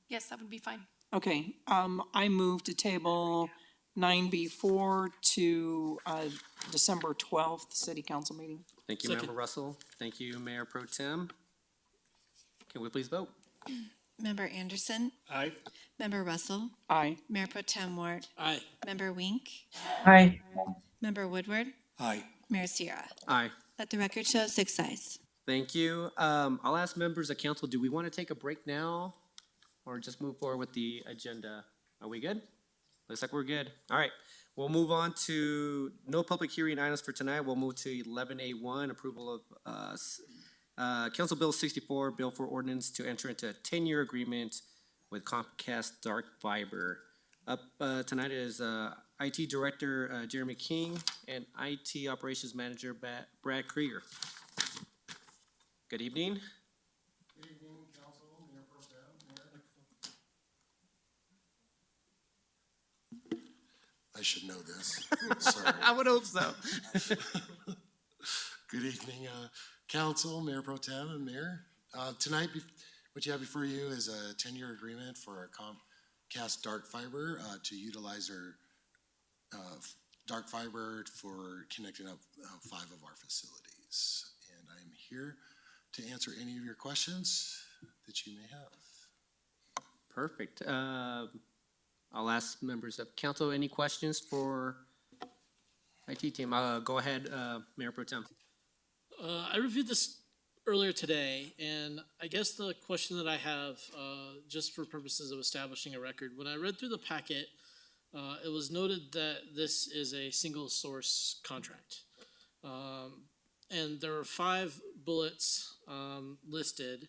Speaker 2: Yes, that would be fine.
Speaker 9: Okay, I move to table 9B4 to December 12th, city council meeting.
Speaker 1: Thank you, Member Russell. Thank you, Mayor Pro Tem. Can we please vote?
Speaker 10: Member Anderson,
Speaker 5: Aye.
Speaker 10: Member Russell,
Speaker 9: Aye.
Speaker 10: Mayor Pro Tem Ward,
Speaker 8: Aye.
Speaker 10: Member Wink,
Speaker 6: Aye.
Speaker 10: Member Woodward,
Speaker 4: Aye.
Speaker 10: Mayor Sierra.
Speaker 1: Aye.
Speaker 10: Let the record show 6 ayes.
Speaker 1: Thank you. I'll ask members of council, do we want to take a break now? Or just move forward with the agenda? Are we good? Looks like we're good. All right, we'll move on to no public hearing items for tonight. We'll move to 11A1, approval of Council Bill 64, Bill for Ordinance to enter into a 10-year agreement with Comcast Dark Fiber. Up tonight is IT Director Jeremy King and IT Operations Manager Brad Krieger. Good evening.
Speaker 14: I should know this. Sorry.
Speaker 1: I would hope so.
Speaker 14: Good evening, Council, Mayor Pro Tem, and Mayor. Tonight, what you have before you is a 10-year agreement for our Comcast Dark Fiber to utilize our dark fiber for connecting up 5 of our facilities. And I'm here to answer any of your questions that you may have.
Speaker 1: Perfect. I'll ask members of council, any questions for IT team? Go ahead, Mayor Pro Tem.
Speaker 8: I reviewed this earlier today, and I guess the question that I have, just for purposes of establishing a record, when I read through the packet, it was noted that this is a single source contract. And there are 5 bullets listed,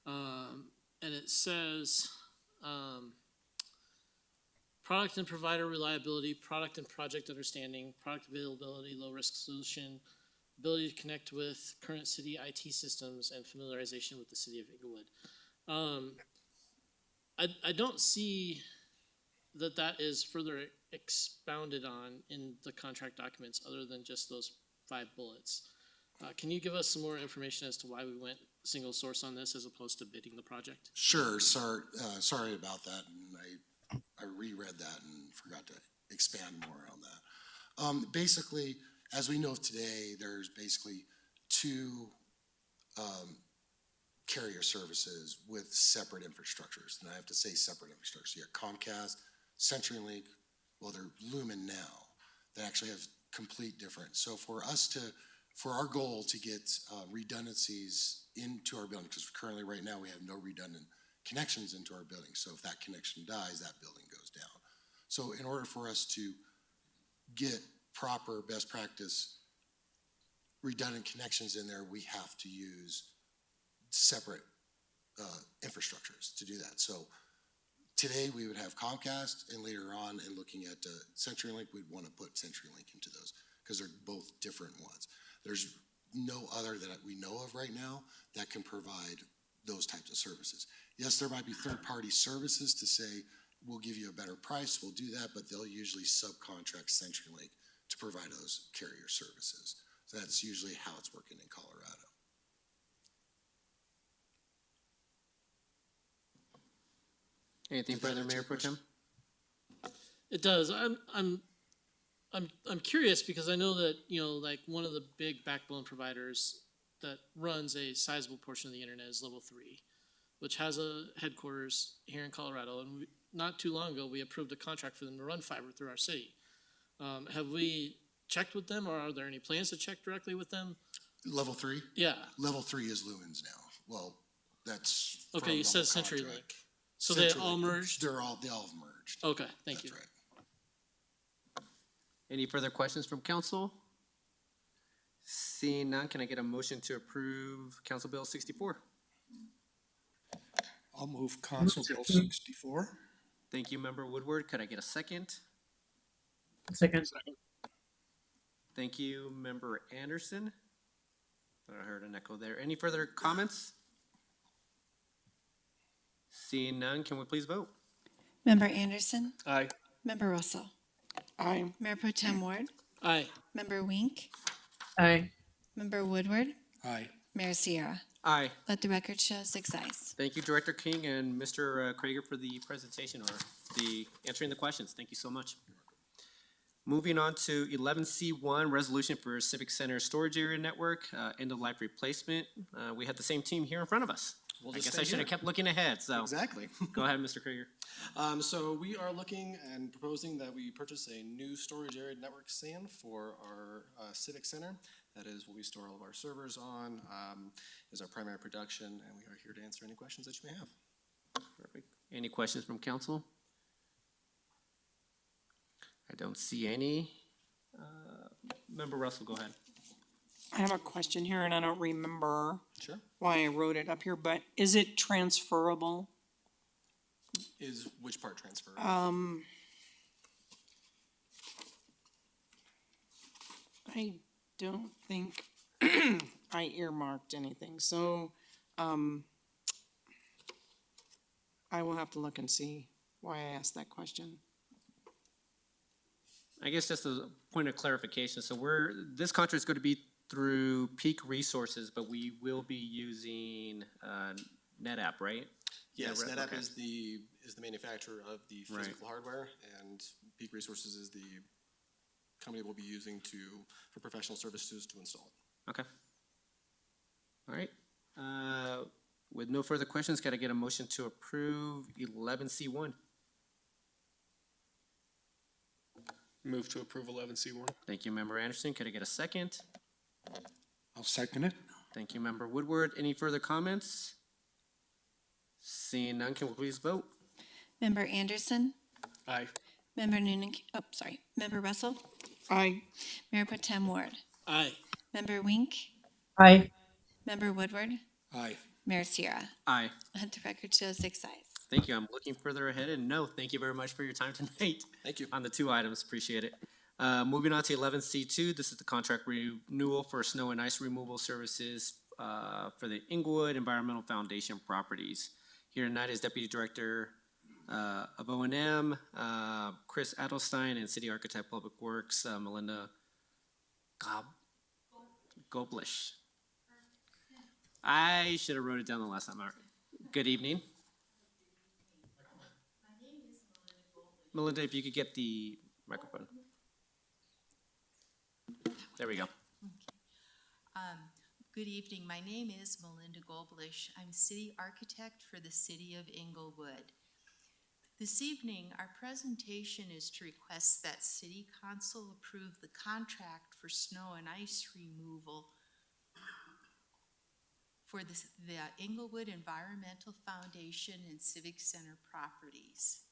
Speaker 8: and it says product and provider reliability, product and project understanding, product availability, low risk solution, ability to connect with current city IT systems, and familiarization with the city of Englewood. I don't see that is further expounded on in the contract documents other than just those 5 bullets. Can you give us some more information as to why we went single source on this as opposed to bidding the project?
Speaker 14: Sure, sorry about that, and I reread that and forgot to expand more on that. Basically, as we know today, there's basically 2 carrier services with separate infrastructures, and I have to say separate infrastructures. You have Comcast, CenturyLink, well, they're Lumen now. They actually have complete different. So for our goal to get redundancies into our building, because currently right now we have no redundant connections into our building. So if that connection dies, that building goes down. So in order for us to get proper best practice redundant connections in there, we have to use separate infrastructures to do that. So today we would have Comcast, and later on, in looking at CenturyLink, we'd want to put CenturyLink into those because they're both different ones. There's no other that we know of right now that can provide those types of services. Yes, there might be third-party services to say, we'll give you a better price, we'll do that, but they'll usually subcontract CenturyLink to provide those carrier services. So that's usually how it's working in Colorado.
Speaker 1: Anything further, Mayor Pro Tem?
Speaker 8: It does. I'm curious because I know that, like one of the big backbone providers that runs a sizable portion of the internet is Level 3, which has a headquarters here in Colorado. And not too long ago, we approved a contract for them to run fiber through our city. Have we checked with them, or are there any plans to check directly with them?
Speaker 14: Level 3?
Speaker 8: Yeah.
Speaker 14: Level 3 is Lumens now. Well, that's.
Speaker 8: Okay, you said CenturyLink.
Speaker 14: contract.
Speaker 8: So they all merged?
Speaker 14: They all have merged.
Speaker 8: Okay, thank you.
Speaker 14: That's right.
Speaker 1: Any further questions from council? Seeing none, can I get a motion to approve Council Bill 64?
Speaker 4: I'll move Council Bill 64.
Speaker 1: Thank you, Member Woodward. Could I get a second?
Speaker 6: Second.
Speaker 1: Thank you, Member Anderson. I heard an echo there. Any further comments? Seeing none, can we please vote?
Speaker 10: Member Anderson,
Speaker 5: Aye.
Speaker 10: Member Russell,
Speaker 9: Aye.
Speaker 10: Mayor Pro Tem Ward,
Speaker 8: Aye.
Speaker 10: Member Wink,
Speaker 6: Aye.
Speaker 10: Member Woodward,
Speaker 4: Aye.
Speaker 10: Mayor Sierra.
Speaker 1: Aye.
Speaker 10: Let the record show 6 ayes.
Speaker 1: Thank you, Director King and Mr. Krager for the presentation or the answering the questions. Thank you so much. Moving on to 11C1, Resolution for Civic Center Storage Area Network, End-of-Life Replacement. We had the same team here in front of us.
Speaker 15: We'll
Speaker 1: I
Speaker 15: just
Speaker 1: guess
Speaker 15: stay
Speaker 1: I should have
Speaker 15: here.
Speaker 1: kept looking ahead, so.
Speaker 15: Exactly.
Speaker 1: Go ahead, Mr. Krager.
Speaker 15: So we are looking and proposing that we purchase a new storage area network SAN for our Civic Center. That is what we store all of our servers on, is our primary production, and we are here to answer any questions that you may have.
Speaker 1: Perfect. Any questions from council? I don't see any. Member Russell, go ahead.
Speaker 9: I have a question here, and I don't remember
Speaker 15: Sure.
Speaker 9: why I wrote it up here, but is it transferable?
Speaker 15: Is which part transfer?
Speaker 9: I don't think I earmarked anything, so, I will have to look and see why I asked that question.
Speaker 1: I guess just a point of clarification. So this contract is going to be through Peak Resources, but we will be using NetApp, right?
Speaker 15: Yes,
Speaker 1: Yeah,
Speaker 15: NetApp
Speaker 1: okay.
Speaker 15: is the manufacturer of the physical hardware, and Peak Resources is the company we'll be using for professional services to install it.
Speaker 1: Okay. All right. With no further questions, got to get a motion to approve 11C1.
Speaker 5: Move to approve 11C1.
Speaker 1: Thank you, Member Anderson. Could I get a second?
Speaker 4: I'll second it.
Speaker 1: Thank you, Member Woodward. Any further comments? Seeing none, can we please vote?
Speaker 10: Member Anderson,
Speaker 5: Aye.
Speaker 10: Member Noonan, Member Russell,
Speaker 9: Aye.
Speaker 10: Mayor Pro Tem Ward,
Speaker 8: Aye.
Speaker 10: Member Wink,
Speaker 6: Aye.
Speaker 10: Member Woodward,
Speaker 4: Aye.
Speaker 10: Mayor Sierra.
Speaker 1: Aye.
Speaker 10: Let the record show 6 ayes.
Speaker 1: Thank you. I'm looking further ahead, and no, thank you very much for your time tonight.
Speaker 15: Thank you.
Speaker 1: On the 2 items, appreciate it. Moving on to 11C2, this is the contract renewal for snow and ice removal services for the Englund Environmental Foundation properties. Here tonight is Deputy Director of O&M, Chris Adelstein, and City Architect Public Works, Melinda Goblish. I should have wrote it down the last time. Good evening. Melinda, if you could get the microphone. There we go.
Speaker 16: Good evening. My name is Melinda Goblish. I'm City Architect for the City of Englewood. This evening, our presentation is to request that City Council approve the contract for snow and ice removal for the Englewood Environmental Foundation and Civic Center properties.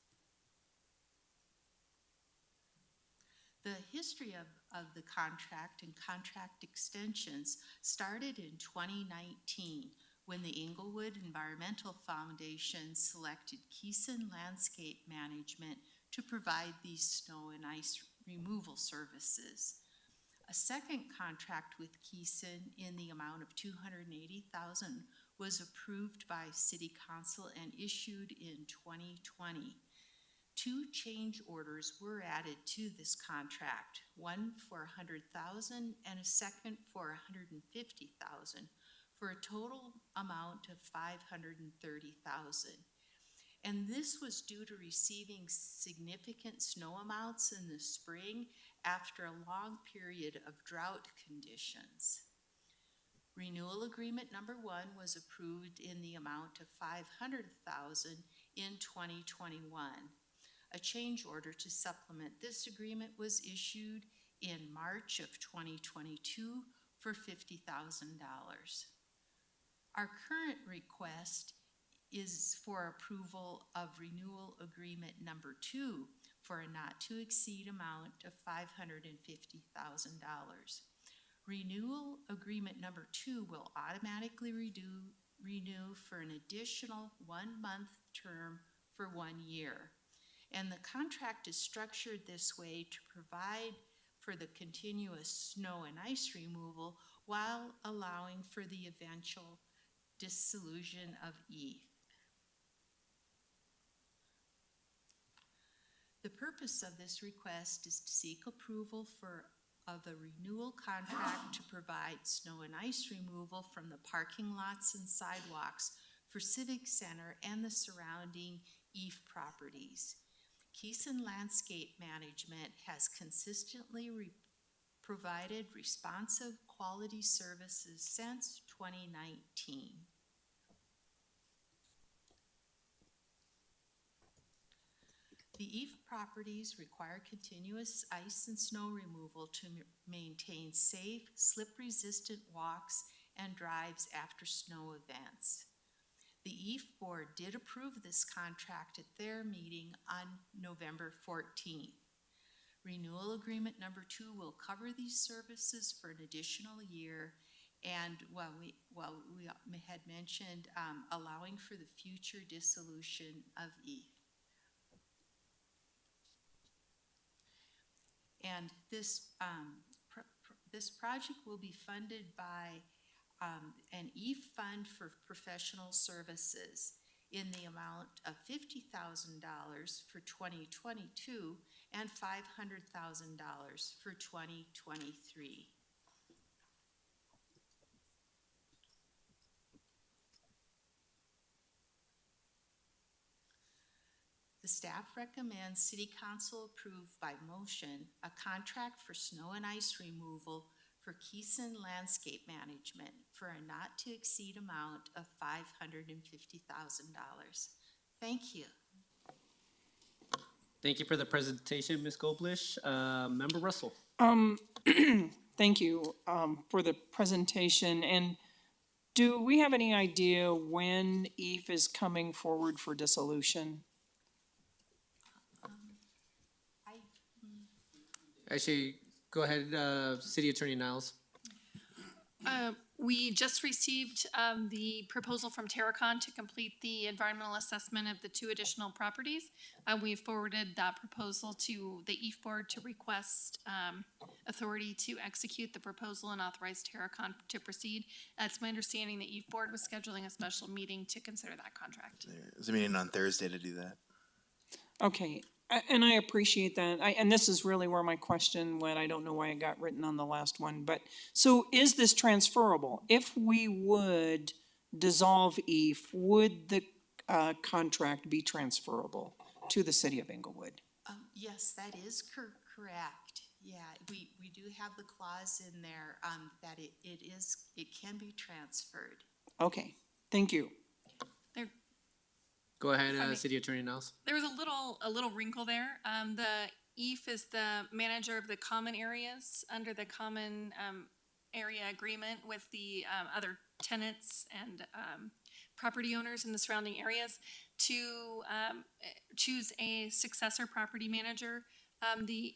Speaker 16: The history of the contract and contract extensions started in 2019 when the Englewood Environmental Foundation selected Keeson Landscape Management to provide these snow and ice removal services. A second contract with Keeson in the amount of $280,000 was approved by City Council and issued in 2020. 2 change orders were added to this contract, one for $100,000 and a second for $150,000, for a total amount of $530,000. And this was due to receiving significant snow amounts in the spring after a long period of drought conditions. Renewal agreement number 1 was approved in the amount of $500,000 in 2021. A change order to supplement this agreement was issued in March of 2022 for $50,000. Our current request is for approval of renewal agreement number 2 for a not to exceed amount of $550,000. Renewal agreement number 2 will automatically renew for an additional 1-month term for 1 year. And the contract is structured this way to provide for the continuous snow and ice removal while allowing for the eventual dissolution of ETH. The purpose of this request is to seek approval of a renewal contract to provide snow and ice removal from the parking lots and sidewalks for Civic Center and the surrounding ETH properties. Keeson Landscape Management has consistently provided responsive quality services since 2019. The ETH properties require continuous ice and snow removal to maintain safe, slip-resistant walks and drives after snow events. The ETH board did approve this contract at their meeting on November 14th. Renewal agreement number 2 will cover these services for an additional year, and while we had mentioned allowing for the future dissolution of ETH. And this project will be funded by an ETH fund for professional services in the amount of $50,000 for 2022 and $500,000 for 2023. The staff recommends City Council approve by motion a contract for snow and ice removal for Keeson Landscape Management for a not to exceed amount of $550,000. Thank you.
Speaker 1: Thank you for the presentation, Ms. Goblish. Member Russell.
Speaker 9: Thank you, for the presentation. And do we have any idea when ETH is coming forward for dissolution?
Speaker 1: Actually, go ahead, City Attorney Niles.
Speaker 2: We just received the proposal from Terracon to complete the environmental assessment of the 2 additional properties. We forwarded that proposal to the EAF board to request authority to execute the proposal and authorize Terracon to proceed. It's my understanding the EAF board was scheduling a special meeting to consider that contract.
Speaker 12: There's a meeting on Thursday to do that.
Speaker 9: Okay, and I appreciate that. And this is really where my question went. I don't know why it got written on the last one, but so is this transferable? If we would dissolve EAF, would the contract be transferable to the city of Englewood?
Speaker 16: Yes, that is correct. Yeah, we do have the clause in there that it can be transferred.
Speaker 9: Okay, thank you.
Speaker 1: Go ahead,
Speaker 2: If I may-
Speaker 1: City Attorney Niles.
Speaker 2: There was a little wrinkle there. The EAF is the manager of the common areas under the common area agreement with the other tenants and property owners in the surrounding areas to choose a successor property manager.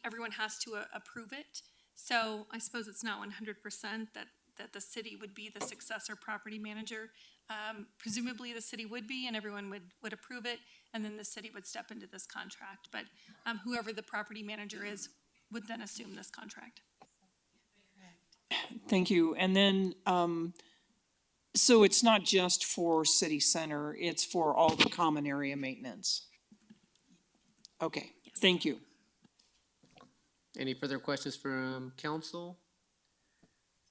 Speaker 2: Everyone has to approve it. So I suppose it's not 100% that the city would be the successor property manager. Presumably the city would be, and everyone would approve it, and then the city would step into this contract. But whoever the property manager is would then assume this contract.
Speaker 9: Thank you. And then, so it's not just for city center, it's for all the common area maintenance? Okay, thank you.
Speaker 1: Any further questions from council?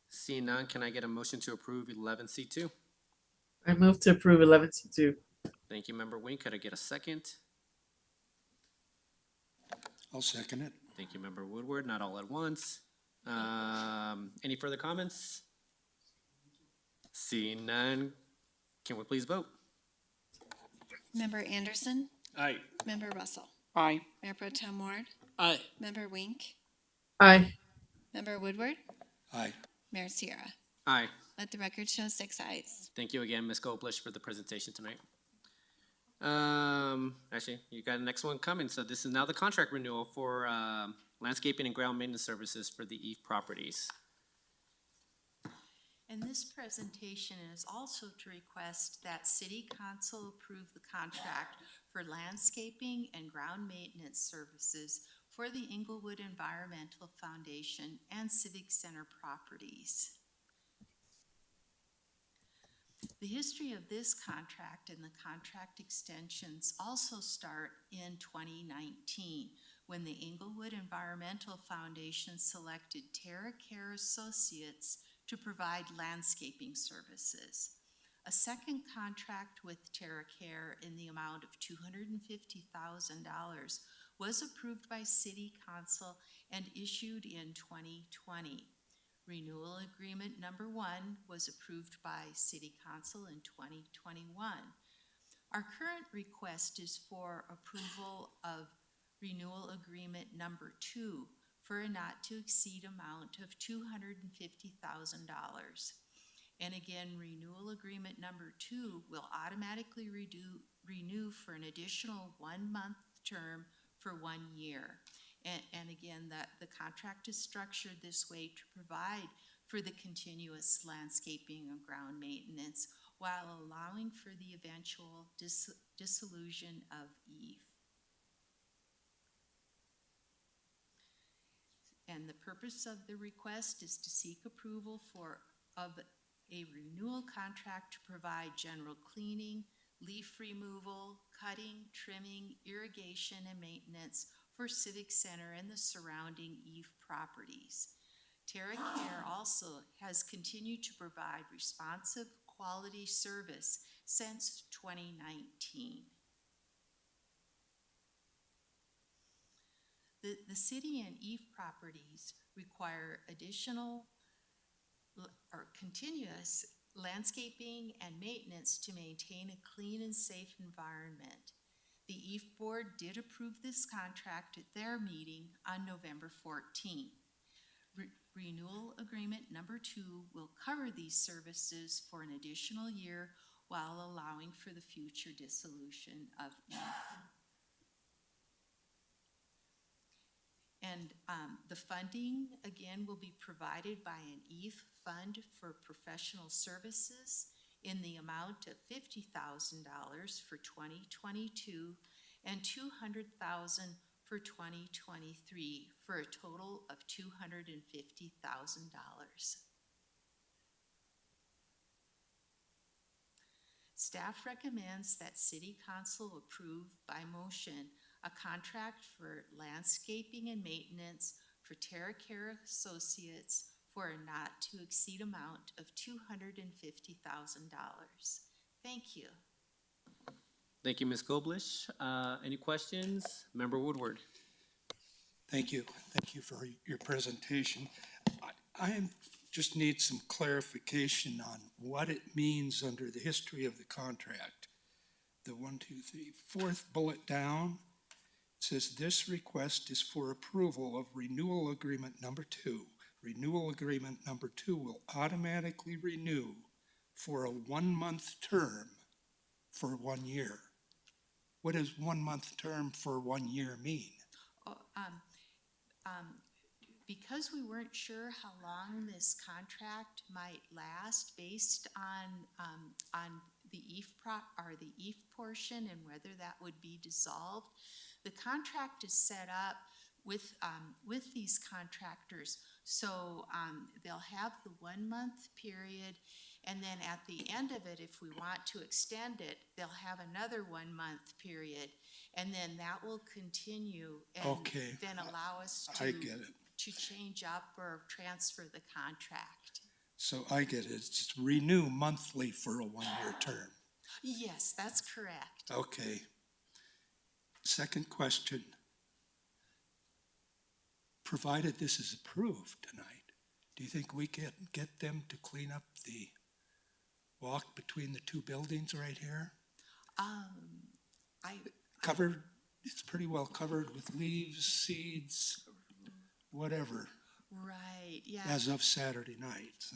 Speaker 1: Seeing none, can I get a motion to approve 11C2?
Speaker 6: I move to approve 11C2.
Speaker 1: Thank you, Member Wink. Could I get a second?
Speaker 4: I'll second it.
Speaker 1: Thank you, Member Woodward. Not all at once. Any further comments? Seeing none, can we please vote?
Speaker 10: Member Anderson,
Speaker 5: Aye.
Speaker 10: Member Russell,
Speaker 9: Aye.
Speaker 10: Mayor Pro Tem Ward,
Speaker 8: Aye.
Speaker 10: Member Wink,
Speaker 6: Aye.
Speaker 10: Member Woodward,
Speaker 4: Aye.
Speaker 10: Mayor Sierra.
Speaker 1: Aye.
Speaker 10: Let the record show 6 ayes.
Speaker 1: Thank you again, Ms. Goblish, for the presentation tonight. Actually, you got the next one coming. So this is now the contract renewal for landscaping and ground maintenance services for the EAF properties.
Speaker 16: And this presentation is also to request that City Council approve the contract for landscaping and ground maintenance services for the Englewood Environmental Foundation and Civic Center properties. The history of this contract and the contract extensions also start in 2019, when the Englewood Environmental Foundation selected TerraCare Associates to provide landscaping services. A second contract with TerraCare in the amount of $250,000 was approved by City Council and issued in 2020. Renewal Agreement Number 1 was approved by City Council in 2021. Our current request is for approval of Renewal Agreement Number 2 for a not-to-exceed amount of $250,000. And again, Renewal Agreement Number 2 will automatically renew for an additional 1-month term for 1 year. And again, the contract is structured this way to provide for the continuous landscaping and ground maintenance while allowing for the eventual dissolution of EAF. And the purpose of the request is to seek approval of a renewal contract to provide general cleaning, leaf removal, cutting, trimming, irrigation, and maintenance for Civic Center and the surrounding EAF properties. TerraCare also has continued to provide responsive quality service since 2019. The city and EAF properties require additional or continuous landscaping and maintenance to maintain a clean and safe environment. The EAF board did approve this contract at their meeting on November 14. Renewal Agreement Number 2 will cover these services for an additional year while allowing for the future dissolution of EAF. And the funding, again, will be provided by an EVE fund for professional services in the amount of $50,000 for 2022 and $200,000 for 2023 for a total of $250,000. Staff recommends that City Council approve by motion a contract for landscaping and maintenance for Terra Care Associates for a not-to-exceed amount of $250,000. Thank you.
Speaker 1: Thank you, Ms. Goblish. Any questions? Member Woodward.
Speaker 4: Thank you. Thank you for your presentation. I just need some clarification on what it means under the history of the contract. The 4th bullet down says this request is for approval of renewal agreement number 2. Renewal agreement number 2 will automatically renew for a 1-month term for 1 year. What does 1-month term for 1 year mean?
Speaker 16: Because we weren't sure how long this contract might last based on the EVE portion and whether that would be dissolved, the contract is set up with these contractors. So they'll have the 1-month period, and then at the end of it, if we want to extend it, they'll have another 1-month period, and then that will continue and then allow us to change up or transfer the contract.
Speaker 4: So I get it. It's renew monthly for a 1-year term.
Speaker 16: Yes, that's correct.
Speaker 4: Okay. Second question. Provided this is approved tonight, do you think we can get them to clean up the walk between the 2 buildings right here? Covered, it's pretty well covered with leaves, seeds, whatever.
Speaker 16: Right, yeah.
Speaker 4: As of Saturday night, so.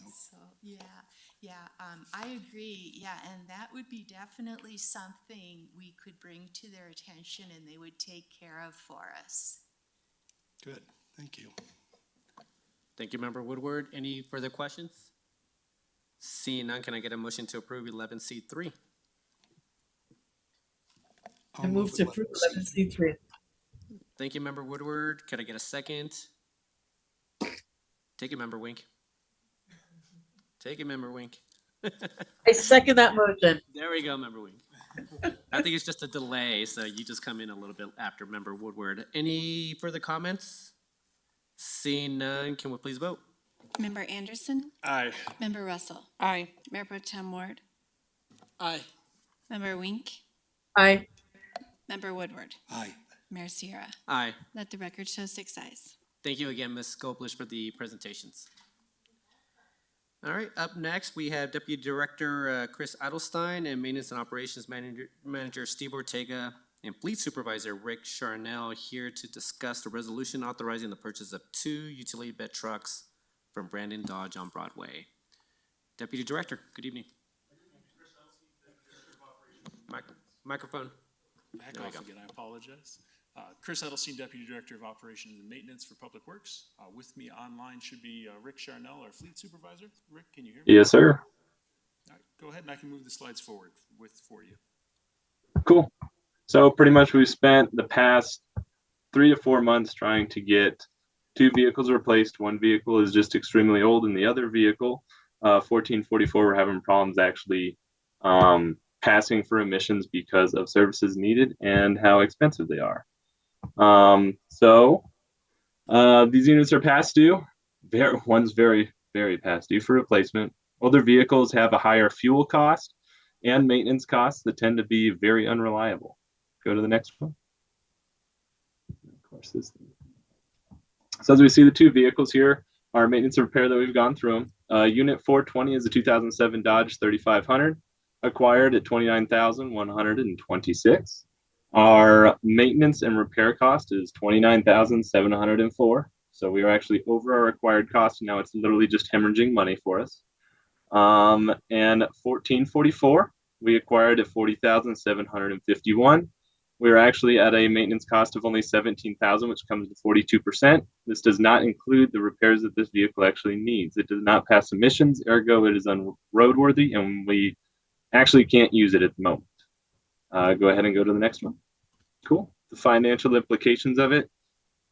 Speaker 16: I agree, yeah, and that would be definitely something we could bring to their attention and they would take care of for us.
Speaker 4: Good, thank you.
Speaker 1: Thank you, Member Woodward. Any further questions? Seeing none, can I get a motion to approve 11C3?
Speaker 6: I move to approve 11C3.
Speaker 1: Thank you, Member Woodward. Could I get a second? Take it, Member Wink. Take it, Member Wink.
Speaker 6: I second that motion.
Speaker 1: There we go, Member Wink. I think it's just a delay, so you just come in a little bit after Member Woodward. Any further comments? Seeing none, can we please vote?
Speaker 10: Member Anderson,
Speaker 5: Aye.
Speaker 10: Member Russell,
Speaker 9: Aye.
Speaker 10: Mayor Pro Tem Ward,
Speaker 8: Aye.
Speaker 10: Member Wink,
Speaker 6: Aye.
Speaker 10: Member Woodward,
Speaker 4: Aye.
Speaker 10: Mayor Sierra.
Speaker 1: Aye.
Speaker 10: Let the record show 6 ayes.
Speaker 1: Thank you again, Ms. Goblish, for the presentations. All right, up next, we have Deputy Director Chris Adelstein and Maintenance and Operations Manager Steve Ortega and Fleet Supervisor Rick Charnell here to discuss the resolution authorizing the purchase of 2 utility bed trucks from Brandon Dodge on Broadway. Deputy Director, good evening. Microphone.
Speaker 17: Back off again, I apologize. Chris Edelstein, Deputy Director of Operations and Maintenance for Public Works. With me online should be Rick Charnell, our Fleet Supervisor. Rick, can you hear me?
Speaker 3: Yes, sir.
Speaker 17: All right, go ahead and I can move the slides forward for you.
Speaker 3: Cool. So pretty much we've spent the past 3 to 4 months trying to get 2 vehicles replaced. One vehicle is just extremely old, and the other vehicle, 1444, we're having problems actually passing for emissions because of services needed and how expensive they are. These units are past due. One's very, very past due for replacement. Older vehicles have a higher fuel cost and maintenance costs that tend to be very unreliable. Go to the next one. Of course, this thing. So as we see the 2 vehicles here, our maintenance and repair that we've gone through them. Unit 420 is a 2007 Dodge 3500, acquired at $29,126. Our maintenance and repair cost is $29,704. So we are actually over our required cost. Now it's literally just hemorrhaging money for us. And 1444, we acquired at $40,751.
Speaker 18: we're actually at a maintenance cost of only $17,000, which comes to 42%. This does not include the repairs that this vehicle actually needs. It does not pass emissions, ergo it is unroadworthy, and we actually can't use it at the moment. Go ahead and go to the next one. Cool. The financial implications of it.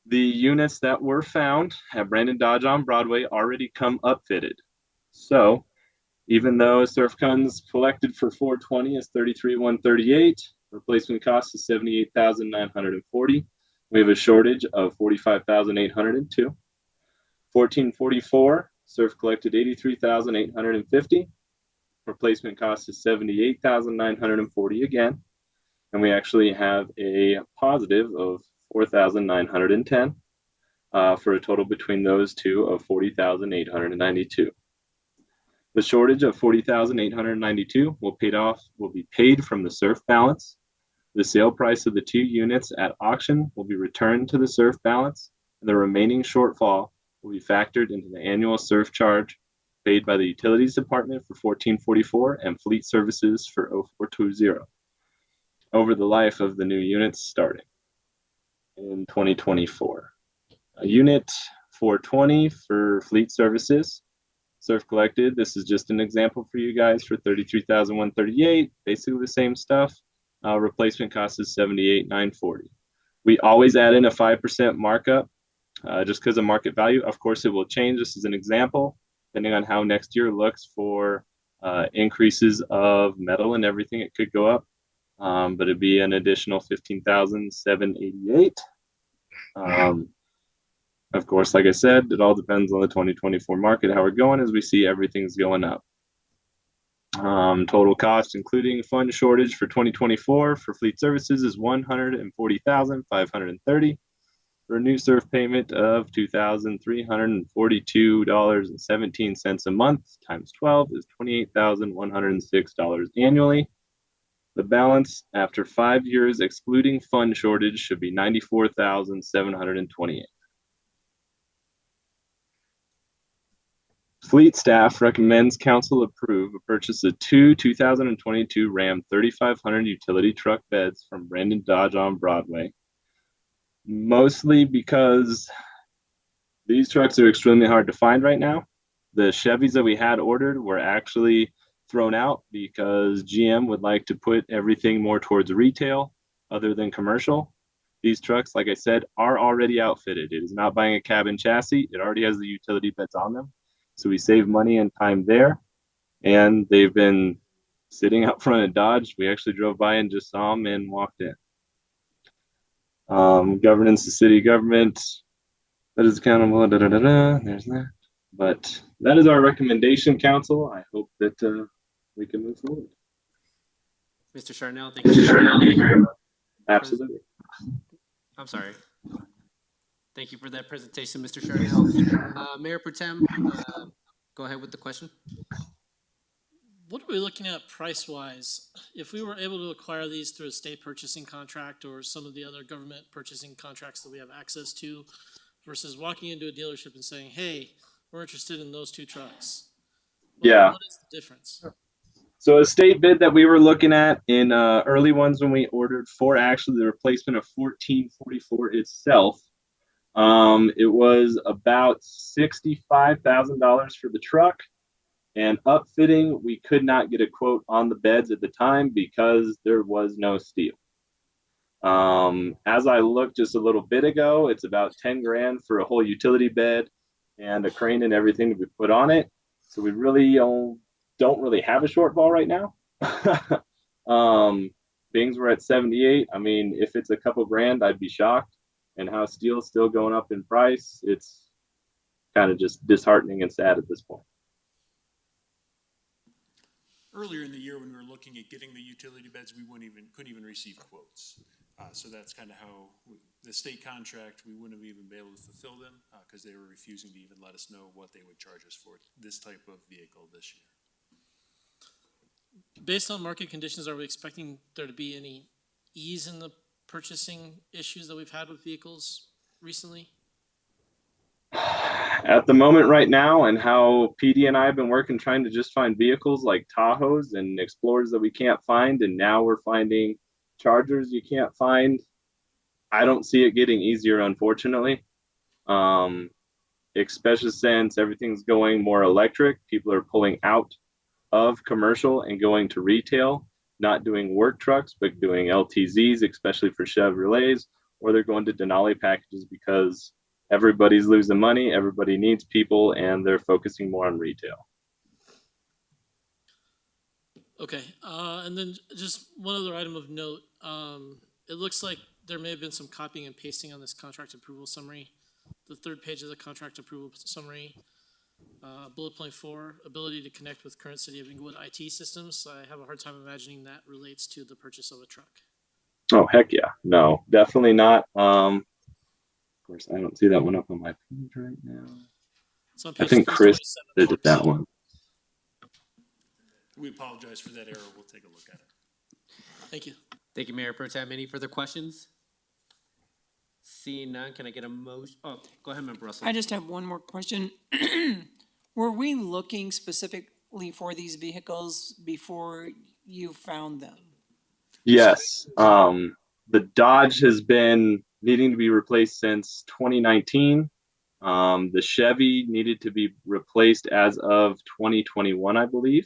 Speaker 18: The units that were found at Brandon Dodge on Broadway already come upfitted. So even though surf funds collected for 420 is $33,138, replacement cost is $78,940. We have a shortage of $45,802. 1444, surf collected $83,850. Replacement cost is $78,940 again. And we actually have a positive of $4,910 for a total between those two of $40,892. The shortage of $40,892 will be paid from the surf balance. The sale price of the 2 units at auction will be returned to the surf balance, and the remaining shortfall will be factored into the annual surf charge paid by the Utilities Department for 1444 and Fleet Services for 0420 over the life of the new units starting in 2024. Unit 420 for Fleet Services, surf collected. This is just an example for you guys for $33,138, basically the same stuff. Replacement cost is $78,940. We always add in a 5% markup just because of market value. Of course, it will change. This is an example, depending on how next year looks for increases of metal and everything. It could go up, but it'd be an additional $15,788. Of course, like I said, it all depends on the 2024 market, how we're going, as we see everything's going up. Total cost, including fund shortage for 2024 for Fleet Services, is $140,530 for a new surf payment of $2,342.17 a month times 12 is $28,106 annually. The balance after 5 years, excluding fund shortage, should be $94,728. Fleet staff recommends council approve a purchase of 2 2022 Ram 3500 utility truck beds from Brandon Dodge on Broadway, mostly because these trucks are extremely hard to find right now. The Chevys that we had ordered were actually thrown out because GM would like to put everything more towards retail other than commercial. These trucks, like I said, are already outfitted. It is not buying a cabin chassis. It already has the utility beds on them. So we save money and time there. And they've been sitting out front of Dodge. We actually drove by and just saw them and walked in. Governance, the city government, that is accountable, there's that. But that is our recommendation, council. I hope that we can move forward.
Speaker 1: Mr. Charnell, thank you.
Speaker 18: Absolutely.
Speaker 1: I'm sorry. Thank you for that presentation, Mr. Charnell. Mayor Pro Tem, go ahead with the question.
Speaker 8: What are we looking at price-wise? If we were able to acquire these through a state purchasing contract or some of the other government purchasing contracts that we have access to, versus walking into a dealership and saying, hey, we're interested in those 2 trucks. What is the difference?
Speaker 18: So a state bid that we were looking at in early ones when we ordered for actually the replacement of 1444 itself, it was about $65,000 for the truck, and upfitting, we could not get a quote on the beds at the time because there was no steel. As I looked just a little bit ago, it's about 10 grand for a whole utility bed and a crane and everything to be put on it. So we really don't really have a shortfall right now. Things were at 78. I mean, if it's a couple grand, I'd be shocked. And how steel's still going up in price, it's kind of just disheartening and sad at this point.
Speaker 17: Earlier in the year, when we were looking at getting the utility beds, we couldn't even receive quotes. So that's kind of how the state contract, we wouldn't have even been able to fulfill them because they were refusing to even let us know what they would charge us for this type of vehicle this year.
Speaker 8: Based on market conditions, are we expecting there to be any ease in the purchasing issues that we've had with vehicles recently?
Speaker 18: At the moment right now, and how PD and I have been working trying to just find vehicles like Tahoes and Explorers that we can't find, and now we're finding chargers you can't find. I don't see it getting easier, unfortunately. Especially since everything's going more electric. People are pulling out of commercial and going to retail, not doing work trucks, but doing LTZs, especially for Chevrolets, or they're going to Denali packages because everybody's losing money, everybody needs people, and they're focusing more on retail.
Speaker 8: Okay, and then just one other item of note. It looks like there may have been some copying and pasting on this contract approval summary. The third page of the contract approval summary, bullet point 4, ability to connect with current City of Englewood IT systems. I have a hard time imagining that relates to the purchase of a truck.
Speaker 18: Oh, heck yeah. No, definitely not. Of course, I don't see that one up on my page right now.
Speaker 8: It's on
Speaker 18: I
Speaker 8: page
Speaker 18: think Chris
Speaker 8: 327.
Speaker 18: did that one.
Speaker 17: We apologize for that error. We'll take a look at it.
Speaker 8: Thank you.
Speaker 1: Thank you, Mayor Pro Tem. Any further questions? Seeing none, can I get a motion? Oh, go ahead, Member Russell.
Speaker 9: I just have one more question. Were we looking specifically for these vehicles before you found them?
Speaker 18: Yes. The Dodge has been needing to be replaced since 2019. The Chevy needed to be replaced as of 2021, I believe.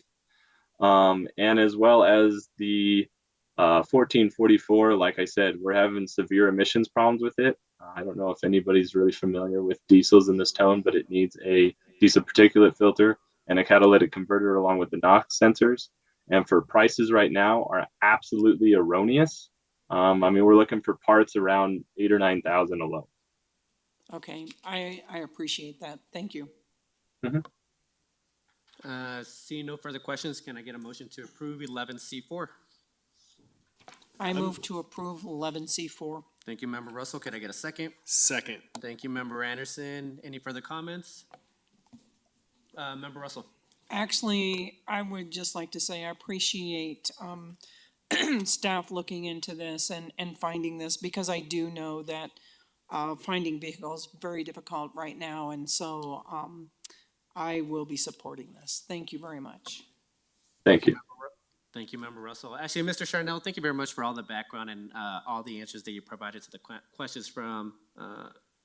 Speaker 18: And as well as the 1444, like I said, we're having severe emissions problems with it. I don't know if anybody's really familiar with diesels in this town, but it needs a diesel particulate filter and a catalytic converter along with the NOx sensors. And for prices right now are absolutely erroneous. I mean, we're looking for parts around 8,000 or 9,000 alone.
Speaker 9: Okay, I appreciate that. Thank you.
Speaker 1: Seeing no further questions, can I get a motion to approve 11C4?
Speaker 9: I move to approve 11C4.
Speaker 1: Thank you, Member Russell. Can I get a second?
Speaker 5: Second.
Speaker 1: Thank you, Member Anderson. Any further comments? Member Russell.
Speaker 9: Actually, I would just like to say I appreciate staff looking into this and finding this, because I do know that finding vehicles is very difficult right now, and so I will be supporting this. Thank you very much.
Speaker 18: Thank you.
Speaker 1: Thank you, Member Russell. Actually, Mr. Charnell, thank you very much for all the background and all the answers that you provided to the questions from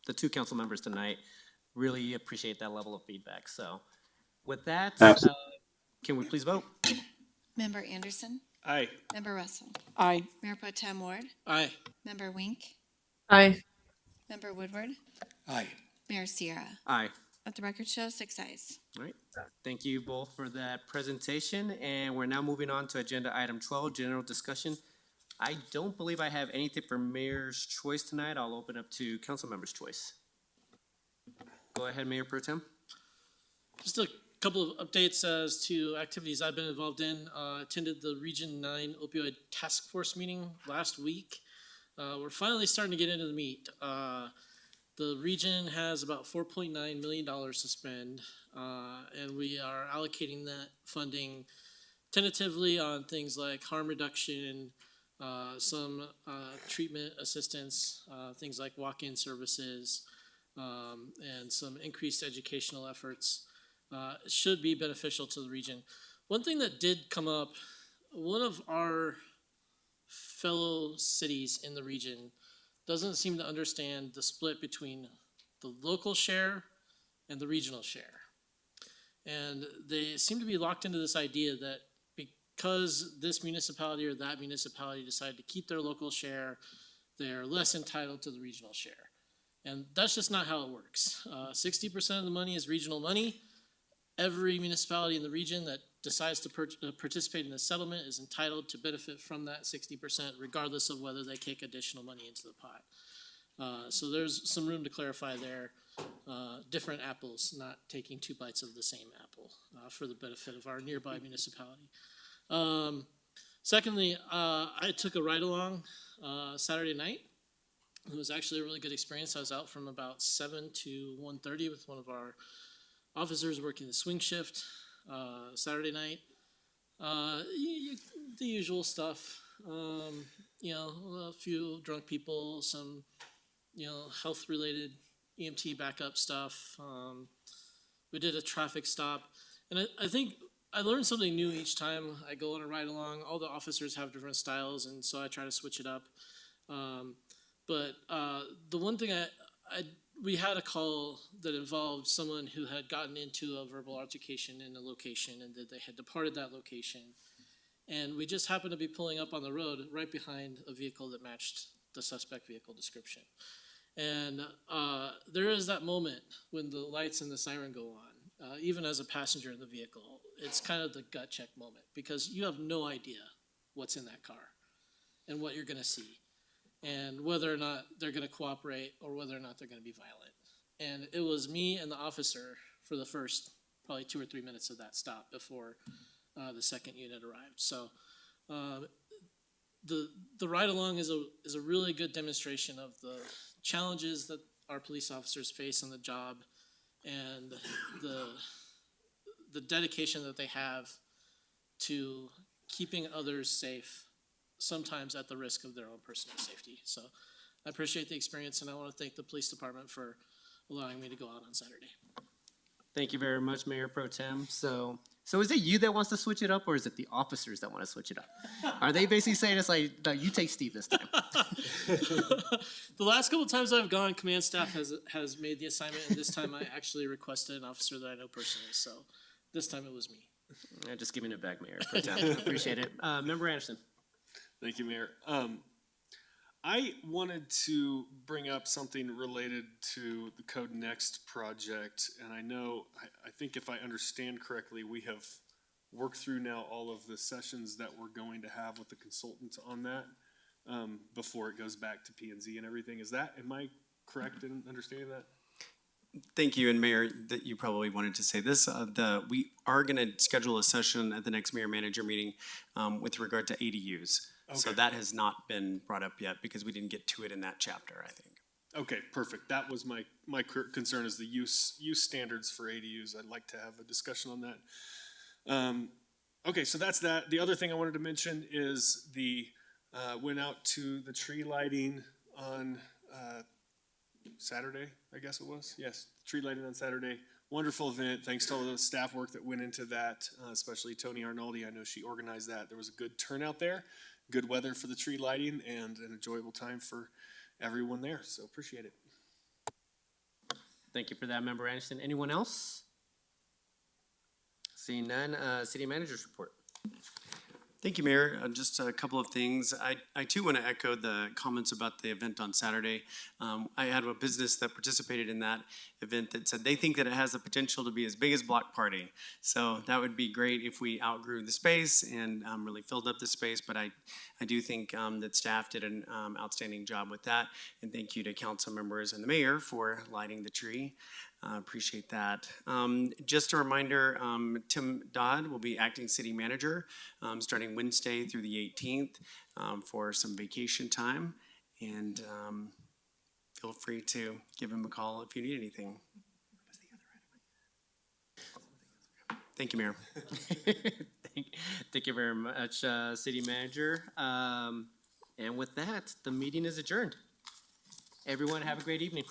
Speaker 1: the two council members tonight. Really appreciate that level of feedback. So with that, can we please vote?
Speaker 10: Member Anderson,
Speaker 5: Aye.
Speaker 10: Member Russell,
Speaker 9: Aye.
Speaker 10: Mayor Pro Tem Ward,
Speaker 8: Aye.
Speaker 10: Member Wink,
Speaker 6: Aye.
Speaker 10: Member Woodward,
Speaker 4: Aye.
Speaker 10: Mayor Sierra.
Speaker 1: Aye.
Speaker 10: Let the record show 6 ayes.
Speaker 1: All right. Thank you both for that presentation. And we're now moving on to agenda item 12, general discussion. I don't believe I have anything for Mayor's Choice tonight. I'll open up to Council Member's Choice. Go ahead, Mayor Pro Tem.
Speaker 8: Just a couple of updates as to activities I've been involved in. Attended the Region 9 Opioid Task Force meeting last week. We're finally starting to get into the meat. The region has about $4.9 million to spend, and we are allocating that funding tentatively on things like harm reduction, some treatment assistance, things like walk-in services, and some increased educational efforts. Should be beneficial to the region. One thing that did come up, one of our fellow cities in the region doesn't seem to understand the split between the local share and the regional share. And they seem to be locked into this idea that because this municipality or that municipality decided to keep their local share, they're less entitled to the regional share. And that's just not how it works. 60% of the money is regional money. Every municipality in the region that decides to participate in the settlement is entitled to benefit from that 60%, regardless of whether they kick additional money into the pot. So there's some room to clarify there. Different apples, not taking 2 bites of the same apple for the benefit of our nearby municipality. Secondly, I took a ride along Saturday night. It was actually a really good experience. I was out from about 7 to 1:30 with one of our officers working the swing shift Saturday night. The usual stuff, a few drunk people, some, health-related EMT backup stuff. We did a traffic stop. And I think I learn something new each time I go on a ride along. All the officers have different styles, and so I try to switch it up. But the one thing we had a call that involved someone who had gotten into a verbal altercation in a location, and that they had departed that location. And we just happened to be pulling up on the road right behind a vehicle that matched the suspect vehicle description. And there is that moment when the lights and the siren go on, even as a passenger in the vehicle. It's kind of the gut check moment, because you have no idea what's in that car and what you're going to see, and whether or not they're going to cooperate or whether or not they're going to be violent. And it was me and the officer for the first probably 2 or 3 minutes of that stop before the second unit arrived. So the ride along is a really good demonstration of the challenges that our police officers face on the job, and the dedication that they have to keeping others safe, sometimes at the risk of their own personal safety. So I appreciate the experience, and I want to thank the police department for allowing me to go out on Saturday.
Speaker 1: Thank you very much, Mayor Pro Tem. So is it you that wants to switch it up, or is it the officers that want to switch it up? Are they basically saying it's like, no, you take Steve this time?
Speaker 8: The last couple of times I've gone, command staff has made the assignment, and this time I actually requested an officer that I know personally. So this time it was me.
Speaker 1: Just giving it back, Mayor Pro Tem. Appreciate it. Member Anderson.
Speaker 5: Thank you, Mayor. I wanted to bring up something related to the Code Next project, and I think if I understand correctly, we have worked through now all of the sessions that we're going to have with the consultants on that before it goes back to P&Z and everything. Am I correct in understanding that?
Speaker 19: Thank you, and Mayor, that you probably wanted to say this. We are going to schedule a session at the next mayor-manager meeting with regard to ADUs. Okay. So that has not been brought up yet because we didn't get to it in that chapter, I think.
Speaker 5: Okay, perfect. That was my concern, is the use standards for ADUs. I'd like to have a discussion on that. Okay, so that's that. The other thing I wanted to mention is went out to the tree lighting on Saturday, I guess it was. Yes, tree lighting on Saturday. Wonderful event. Thanks to all the staff work that went into that, especially Tony Arnoldi. I know she organized that. There was a good turnout there, good weather for the tree lighting, and an enjoyable time for everyone there. So appreciate it.
Speaker 1: Thank you for that, Member Anderson. Anyone else? Seeing none, City Manager's report.
Speaker 19: Thank you, Mayor. Just a couple of things. I too want to echo the comments about the event on Saturday. I had a business that participated in that event that said they think that it has the potential to be as big as Block Party. So that would be great if we outgrew the space and really filled up the space. But I do think that staff did an outstanding job with that. And thank you to council members and the mayor for lighting the tree. Appreciate that. Just a reminder, Tim Dodd will be acting city manager starting Wednesday through the 18th for some vacation time. And feel free to give him a call if you need anything. Thank you, Mayor.
Speaker 1: Thank you very much, City Manager. And with that, the meeting is adjourned. Everyone have a great evening.